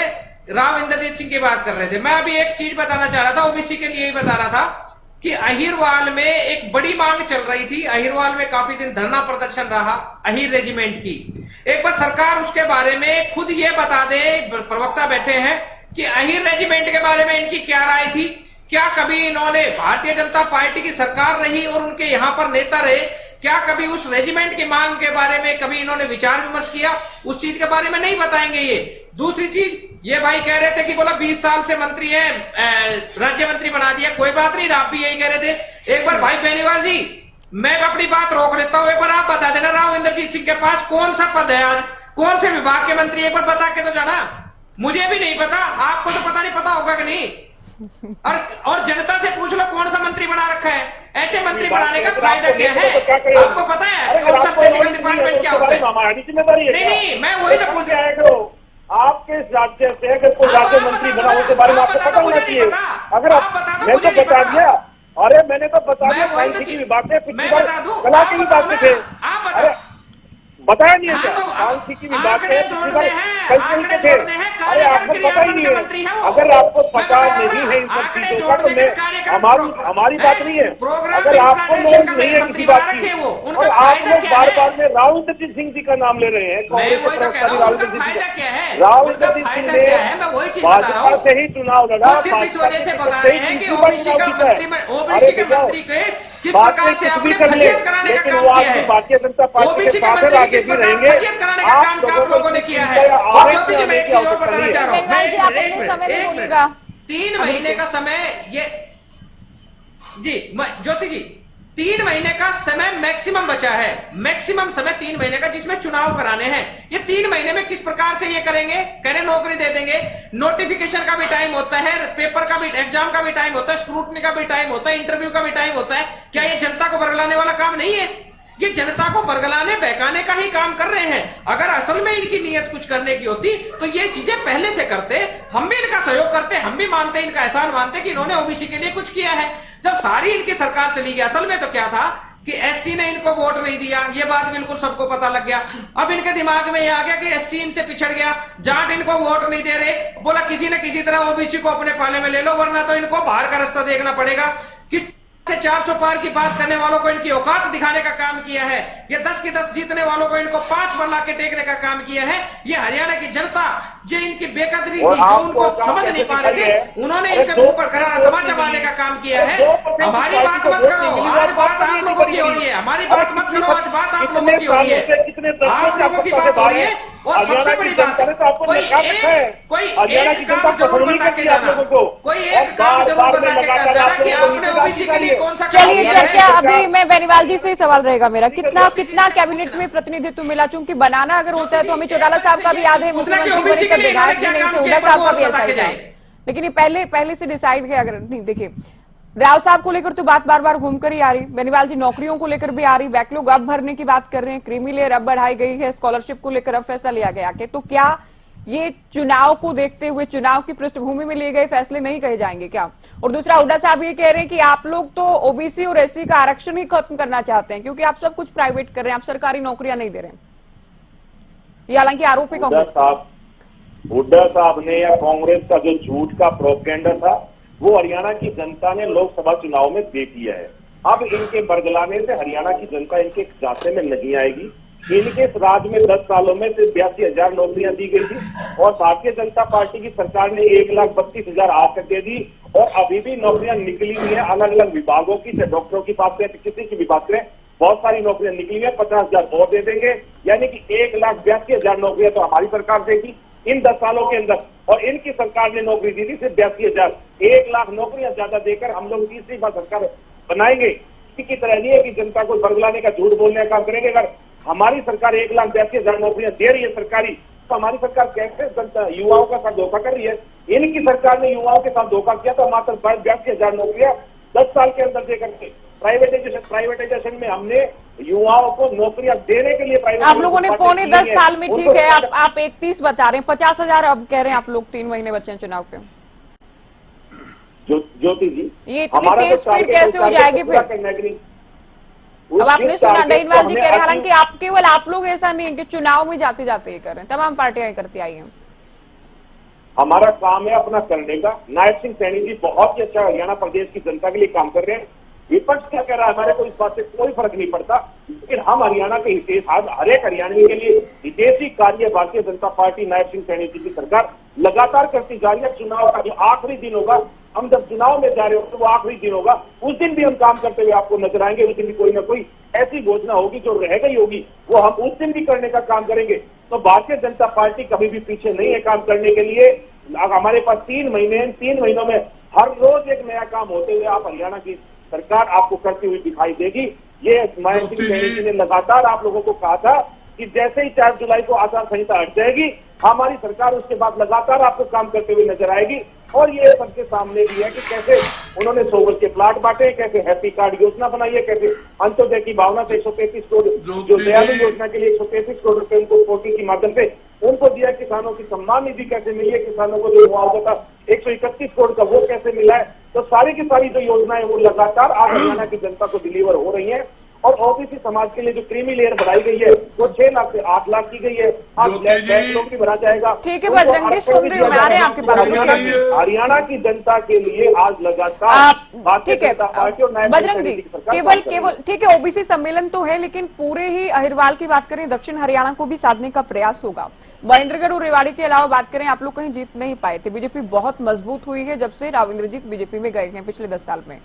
राव इंद्रजीत सिंह की बात कर रहे थे। मैं अभी एक चीज बताना चाह रहा था, ओबीसी के लिए ही बता रहा था कि अहिरवाल में एक बड़ी मांग चल रही थी। अहिरवाल में काफी दिन धरना प्रदर्शन रहा अहिर रेजिमेंट की। एक बार सरकार उसके बारे में खुद ये बता दे, प्रवक्ता बैठे हैं, कि अहिर रेजिमेंट के बारे में इनकी क्या राय थी। क्या कभी इन्होंने, भारतीय जनता पार्टी की सरकार रही और उनके यहाँ पर नेता रहे, क्या कभी उस रेजिमेंट की मांग के बारे में कभी इन्होंने विचार विमर्श किया? उस चीज के बारे में नहीं बताएंगे ये। दूसरी चीज, ये भाई कह रहे थे कि बोला 20 साल से मंत्री है, राज्य मंत्री बना दिया। कोई बात नहीं, आप भी यही कह रहे थे। एक बार भाई बेनीवाल जी, मैं अपनी बात रोक लेता हूं, एक बार आप बता देना राव इंद्रजीत सिंह के पास कौन सा पद है आज, कौन से विभाग के मंत्री, एक बार बता के तो जाना। मुझे भी नहीं पता, आपको तो पता नहीं, पता होगा कि नहीं? और जनता से पूछ लो कौन सा मंत्री बना रखा है। ऐसे मंत्री बनाने का फायदा क्या है? आपको पता है कौन सा टेक्निकल डिपार्टमेंट क्या होता है? नहीं, मैं वही तो पूछ रहा हूं। आपके राज्य से अगर कोई राज्य मंत्री बना हो, के बारे में आपको पता होना चाहिए। अगर मैं तो बता दिया, अरे मैंने तो बता दिया, सांख्यिकी विभाग से, कला के विभाग से थे, अरे बताया नहीं है क्या? सांख्यिकी विभाग से कल्चर के थे, अरे आपको पता ही नहीं है। अगर आपको पता नहीं है इन सब चीजों का तो मैं, हमारी बात नहीं है। अगर आपको नॉलेज नहीं है किसी बात की और आप लोग बार बार में राव इंद्रजीत सिंह जी का नाम ले रहे हैं, कांग्रेस के प्रवक्ता राव इंद्रजीत सिंह, राव इंद्रजीत सिंह ने भाजपा से ही चुनाव लड़ा, भाजपा से ही बात में कुछ भी कर ले, लेकिन वो आपकी भारतीय जनता पार्टी के साथ आगे भी रहेंगे। आप लोगों ने किया है। 3 महीने का समय, ये जी ज्योति जी, 3 महीने का समय मैक्सिमम बचा है, मैक्सिमम समय 3 महीने का, जिसमें चुनाव कराने हैं। ये 3 महीने में किस प्रकार से ये करेंगे? कह रहे नौकरी दे देंगे, नोटिफिकेशन का भी टाइम होता है, पेपर का भी, एग्जाम का भी टाइम होता है, स्क्रूटनी का भी टाइम होता है, इंटरव्यू का भी टाइम होता है। क्या ये जनता को बरगलाने वाला काम नहीं है? ये जनता को बरगलाने बहकाने का ही काम कर रहे हैं। अगर असल में इनकी नीयत कुछ करने की होती तो ये चीजें पहले से करते, हम भी इनका सहयोग करते, हम भी मानते, इनका एहसान मानते कि इन्होंने ओबीसी के लिए कुछ किया है। जब सारी इनकी सरकार चली गई, असल में तो क्या था कि एससी ने इनको वोट नहीं दिया, ये बात बिल्कुल सबको पता लग गया। अब इनके दिमाग में ये आ गया कि एससी इनसे पिछड़ गया, जाट इनको वोट नहीं दे रहे, बोला किसी न किसी तरह ओबीसी को अपने पाले में ले लो, वरना तो इनको बाहर का रास्ता देखना पड़ेगा। किस 400 पार की बात करने वालों को इनकी औकात दिखाने का काम किया है। ये 10 की 10 जीतने वालों को इनको 5 बना के टेकने का काम किया है। ये हरियाणा की जनता जो इनकी बेकदरी थी, जो उनको समझ नहीं पा रहे थे, उन्होंने इनके मुंह पर करारा दबाव जमाने का काम किया है। हमारी बात मत करो, आज बात आप लोगों की हो रही है, हमारी बात मत करो, आज बात आप लोगों की हो रही है, आप लोगों की बात हो रही है। और सबसे बड़ी बात, कोई एक काम जरूर बता के जाना, कोई एक काम जरूर बता के जाना कि आपने ओबीसी के लिए कौन सा। चलिए चर्चा अभी मैं बेनीवाल जी से ही सवाल रहेगा मेरा, कितना कैबिनेट में प्रतिनिधित्व मिला? चूंकि बनाना अगर होता है तो हमें चौटाला साहब का भी याद है, मुख्यमंत्री विधायक भी नहीं थे, हुड्डा साहब का भी ऐसा ही था, लेकिन ये पहले से डिसाइड है। अगर नहीं, देखिए राव साहब को लेकर तो बात बार बार घूमकर ही आ रही, बेनीवाल जी नौकरियों को लेकर भी आ रही, बैकलॉग अब भरने की बात कर रहे हैं, क्रीमी लेयर अब बढ़ाई गई है, स्कॉलरशिप को लेकर अब फैसला लिया गया कि तो क्या ये चुनाव को देखते हुए, चुनाव की पृष्ठभूमि में लिए गए फैसले नहीं कहे जाएंगे क्या? और दूसरा, हुड्डा साहब ये कह रहे हैं कि आप लोग तो ओबीसी और एससी का आरक्षण ही खत्म करना चाहते हैं क्योंकि आप सब कुछ प्राइवेट कर रहे हैं, आप सरकारी नौकरियां नहीं दे रहे हैं। ये हालांकि आरोप है कांग्रेस। हुड्डा साहब ने या कांग्रेस का जो झूठ का प्रोपेगेंडा था वो हरियाणा की जनता ने लोकसभा चुनाव में देख लिया है। अब इनके बरगलाने से हरियाणा की जनता इनके जाते में नहीं आएगी। इनके राज में 10 सालों में सिर्फ 82,000 नौकरियां दी गई थी और भारतीय जनता पार्टी की सरकार ने 1,32,000 आज तक दे दी और अभी भी नौकरियां निकली हुई है अलग अलग विभागों की, चाहे डॉक्टरों की बात करें, किसी की भी बात करें, बहुत सारी नौकरियां निकली है। 50,000 और दे देंगे, यानी कि 1,82,000 नौकरियां तो हमारी सरकार देगी इन 10 सालों के अंदर। और इनकी सरकार ने नौकरी दी थी सिर्फ 82,000। 1 लाख नौकरियां ज्यादा देकर हम लोग तीसरी बार सरकार बनाएंगे। की तरह नहीं है कि जनता को बरगलाने का, झूठ बोलने का काम करेंगे। अगर हमारी सरकार 1,82,000 नौकरियां दे रही है सरकारी, तो हमारी सरकार कैसे जनता युवाओं का साथ धोखा कर रही है? इनकी सरकार ने युवाओं के साथ धोखा किया तो मात्र 82,000 नौकरियां 10 साल के अंदर देकर के प्राइवेटाइजेशन में हमने युवाओं को नौकरियां देने के लिए आप लोगों ने पौने 10 साल में, ठीक है, आप 31 बता रहे हैं, 50,000 अब कह रहे हैं आप लोग। 3 महीने बचे हैं चुनाव के। ज्योति जी, ये इतनी तेज स्पीड कैसे हो जाएगी फिर? अब आपने सुना डईनवाल जी कह रहे हैं, हालांकि आप केवल आप लोग ऐसा नहीं है कि चुनाव में जाते जाते ये कर रहे हैं, तमाम पार्टियां करती आई हैं। हमारा काम है अपना करने का। नायब सिंह सैनी जी बहुत ही अच्छा हरियाणा प्रदेश की जनता के लिए काम कर रहे हैं। विपक्ष क्या कह रहा है, हमारे को इस बात से कोई फर्क नहीं पड़ता, लेकिन हम हरियाणा के हितेश, हर एक हरियाणवी के लिए हितैषी कार्य भारतीय जनता पार्टी नायब सिंह सैनी जी की सरकार लगातार करती जा रही है। चुनाव का जो आखिरी दिन होगा, हम जब चुनाव में जा रहे हो तो वो आखिरी दिन होगा, उस दिन भी हम काम करते हुए आपको नजर आएंगे। उस दिन भी कोई ना कोई ऐसी घोषणा होगी जो रह गई होगी, वो हम उस दिन भी करने का काम करेंगे। तो भारतीय जनता पार्टी कभी भी पीछे नहीं है काम करने के लिए। हमारे पास 3 महीने हैं, 3 महीनों में हर रोज एक नया काम होते हुए आप हरियाणा की सरकार आपको करती हुई दिखाई देगी। ये नायब सिंह सैनी जी ने लगातार आप लोगों को कहा था कि जैसे ही 4 जुलाई को आचार संहिता हट जाएगी, हमारी सरकार उसके बाद लगातार आपको काम करते हुए नजर आएगी। और ये सबके सामने भी है कि कैसे उन्होंने 100 गज के प्लाट बांटे, कैसे हैप्पी कार्ड योजना बनाई है, कैसे अंत्योदय की भावना से 133 करोड़, जो दयालु योजना के लिए 133 करोड़ रुपए उनको पोर्टल के माध्यम से उनको दिया। किसानों की सम्मान निधि कैसे मिली है, किसानों को जो मुआवजा था 131 करोड़ का वो कैसे मिला है। तो सारी की सारी जो योजनाएं वो लगातार आज हरियाणा की जनता को डिलीवर हो रही है। और ओबीसी समाज के लिए जो क्रीमी लेयर बढ़ाई गई है वो 6 लाख से 8 लाख की गई है। आज नौकरी भरा जाएगा। ठीक है बजरंग जी, सुन रही हूँ, मैं आ रहे हैं आपके पास। हरियाणा की जनता के लिए आज लगातार, ठीक है बजरंग जी, केवल ठीक है, ओबीसी सम्मेलन तो है, लेकिन पूरे ही अहिरवाल की बात करें, दक्षिण हरियाणा को भी साधने का प्रयास होगा। महेंद्रगढ़ और रेवाड़ी के अलावा बात करें, आप लोग कहीं जीत नहीं पाए थे। बीजेपी बहुत मजबूत हुई है जब से राव इंद्रजीत बीजेपी में गए हैं पिछले 10 साल में।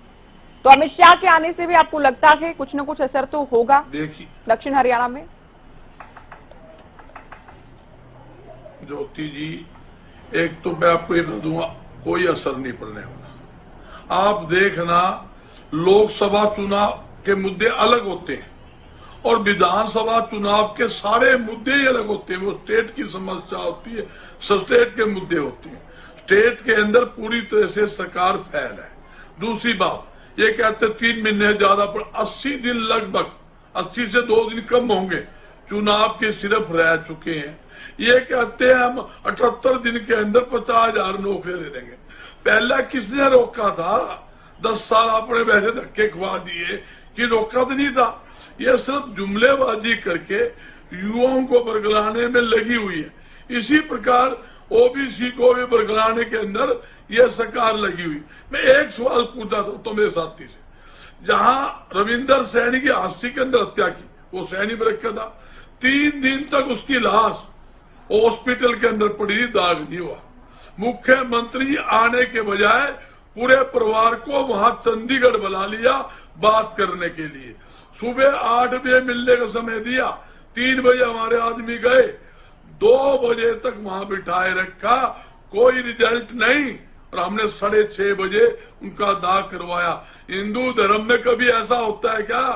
तो अमित शाह के आने से भी आपको लगता है कुछ न कुछ असर तो होगा दक्षिण हरियाणा में? ज्योति जी, एक तो मैं आपको ये बता दूंगा, कोई असर नहीं पड़ने वाला। आप देखना, लोकसभा चुनाव के मुद्दे अलग होते हैं और विधानसभा चुनाव के सारे मुद्दे ही अलग होते हैं। वो स्टेट की समस्या होती है, स्टेट के मुद्दे होते हैं। स्टेट के अंदर पूरी तरह से सरकार फैल है। दूसरी बात, ये कहते 3 महीने ज्यादा, पर 80 दिन लगभग, 80 से 2 दिन कम होंगे चुनाव के सिर्फ रह चुके हैं। ये कहते हैं हम 78 दिन के अंदर 50,000 नौकरियां दे देंगे। पहला किसने रोका था? 10 साल आपने वैसे धक्के खुआ दिए कि रोका तो नहीं था। ये सिर्फ जुमलेबाजी करके युवाओं को बरगलाने में लगी हुई है। इसी प्रकार ओबीसी को भी बरगलाने के अंदर ये सरकार लगी हुई। मैं एक सवाल पूछा था तो मेरे साथी से, जहां रविंदर सैनी की हाथी के अंदर हत्या की, वो सैनी में रखा था, 3 दिन तक उसकी लाश हॉस्पिटल के अंदर पड़ी, दाग नहीं हुआ। मुख्यमंत्री आने के बजाय पूरे परिवार को वहां चंडीगढ़ बुला लिया बात करने के लिए। सुबह 8 बजे मिलने का समय दिया, 3 बजे हमारे आदमी गए, 2 बजे तक वहां बिठाए रखा, कोई रिजल्ट नहीं, और हमने 6:30 बजे उनका दाह करवाया। हिंदू धर्म में कभी ऐसा होता है क्या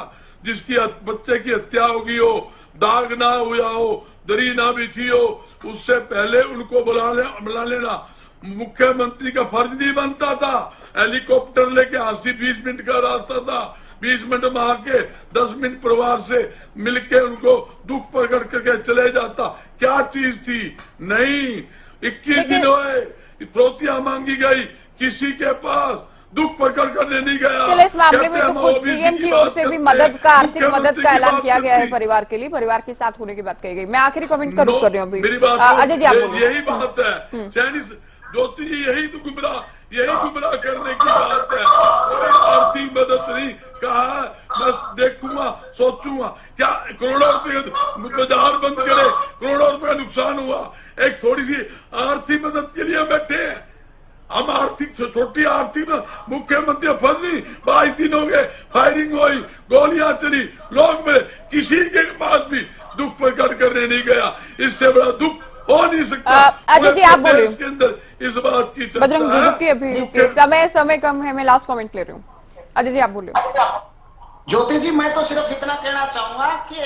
जिसकी बच्चे की हत्या होगी हो, दाग ना हुआ हो, दरी ना बिछी हो, उससे पहले उनको बुला लेना मुख्यमंत्री का फर्ज नहीं बनता था? हेलीकॉप्टर लेके 20 मिनट का रास्ता था, 20 मिनट में आके 10 मिनट परिवार से मिलके उनको दुख प्रकट करके चले जाता। क्या चीज थी? नहीं, 21 दिन हुए, प्रोतियां मांगी गई, किसी के पास दुख प्रकट करने नहीं गया। चलो, इस मामले में तो खुद सीएम की ओर से भी मदद का, आर्थिक मदद का ऐलान किया गया है परिवार के लिए, परिवार के साथ होने की बात कही गई। मैं आखिरी कमेंट कर रही हूँ मेरी बात, अजय जी, आप यही बात है सैनी ज्योति जी, यही गुमराह करने की बात है। कोई आर्थिक मदद नहीं कहा, बस देखूंगा सोचूंगा। क्या करोड़ों रुपए बाजार बंद करे, करोड़ों रुपए नुकसान हुआ, एक थोड़ी सी आर्थिक मदद के लिए बैठे हैं हम। आर्थिक छोटी आर्थिक मुख्यमंत्री फंस नहीं, 22 दिन हो गए, फायरिंग हुई, गोलियां चली, लोग मिले, किसी के पास भी दुख प्रकट करने नहीं गया। इससे बड़ा दुख हो नहीं सकता। अजय जी, आप बोलिए। के अंदर इस बात की चर्चा बजरंग जी, है। रुकिए अभी, रुकिए, समय कम है, मैं लास्ट कमेंट ले रही हूँ। अजय जी, आप बोलिए। ज्योति जी, मैं तो सिर्फ इतना कहना चाहूंगा कि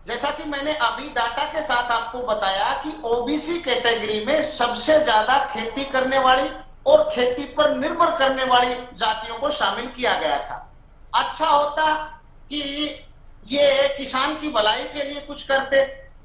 जैसा कि मैंने अभी डाटा के साथ आपको बताया कि ओबीसी कैटेगरी में सबसे ज्यादा खेती करने वाली और खेती पर निर्भर करने वाली जातियों को शामिल किया गया था। अच्छा होता कि ये किसान की भलाई के लिए कुछ करते,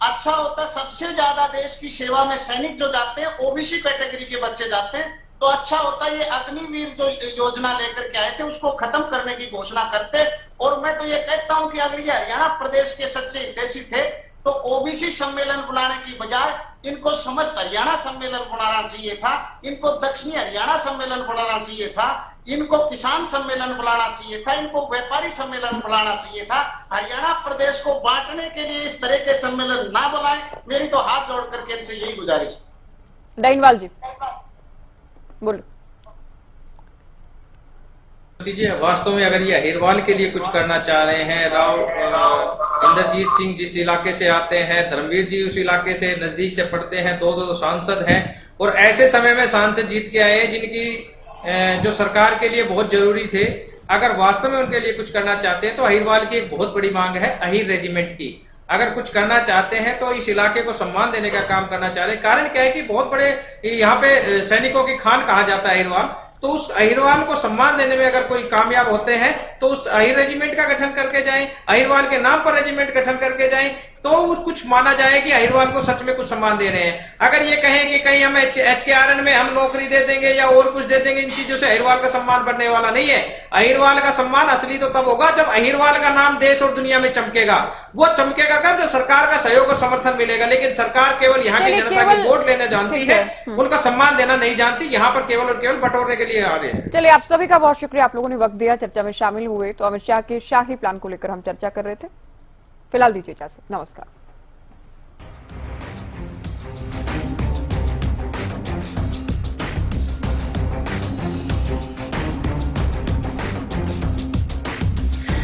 अच्छा होता सबसे ज्यादा देश की सेवा में सैनिक जो जाते हैं ओबीसी कैटेगरी के बच्चे जाते हैं, तो अच्छा होता ये अग्निवीर जो योजना लेकर के आए थे उसको खत्म करने की घोषणा करते। और मैं तो ये कहता हूं कि अगर ये हरियाणा प्रदेश के सच्चे हितैषी थे तो ओबीसी सम्मेलन बुलाने की बजाय इनको समस्त हरियाणा सम्मेलन बुलाना चाहिए था, इनको दक्षिणी हरियाणा सम्मेलन बुलाना चाहिए था, इनको किसान सम्मेलन बुलाना चाहिए था, इनको व्यापारी सम्मेलन बुलाना चाहिए था। हरियाणा प्रदेश को बांटने के लिए इस तरह के सम्मेलन ना बुलाएं, मेरी तो हाथ जोड़ करके इनसे यही गुजारिश। डाइनवाल जी बोलो। जी, वास्तव में अगर ये अहिरवाल के लिए कुछ करना चाह रहे हैं, राव इंद्रजीत सिंह जिस इलाके से आते हैं, धर्मवीर जी उस इलाके से नजदीक से पढ़ते हैं, दो सांसद हैं और ऐसे समय में सांसद जीत के आए जिनकी जो सरकार के लिए बहुत जरूरी थे। अगर वास्तव में उनके लिए कुछ करना चाहते हैं तो अहिरवाल की एक बहुत बड़ी मांग है अहिर रेजिमेंट की। अगर कुछ करना चाहते हैं तो इस इलाके को सम्मान देने का काम करना चाह रहे हैं। कारण क्या है कि बहुत बड़े यहाँ पे सैनिकों की खान कहा जाता है अहिरवाल, तो उस अहिरवाल को सम्मान देने में अगर कोई कामयाब होते हैं तो उस अहिर रेजिमेंट का गठन करके जाएं, अहिरवाल के नाम पर रेजिमेंट गठन करके जाएं, तो कुछ माना जाए कि अहिरवाल को सच में कुछ सम्मान दे रहे हैं। अगर ये कहें कि कहीं हम HKRN में हम नौकरी दे देंगे या और कुछ दे देंगे, इन चीजों से अहिरवाल का सम्मान बढ़ने वाला नहीं है। अहिरवाल का सम्मान असली तो तब होगा जब अहिरवाल का नाम देश और दुनिया में चमकेगा। वो चमकेगा कब? जब सरकार का सहयोग और समर्थन मिलेगा। लेकिन सरकार केवल यहाँ की जनता की वोट लेना जानती है, उनका सम्मान देना नहीं जानती। यहाँ पर केवल और केवल बटोरने के लिए आ रहे हैं। चलिए, आप सभी का बहुत शुक्रिया, आप लोगों ने वक्त दिया, चर्चा में शामिल हुए। तो अमित शाह के शाही प्लान को लेकर हम चर्चा कर रहे थे। फिलहाल दीजिए इजाजत, नमस्कार।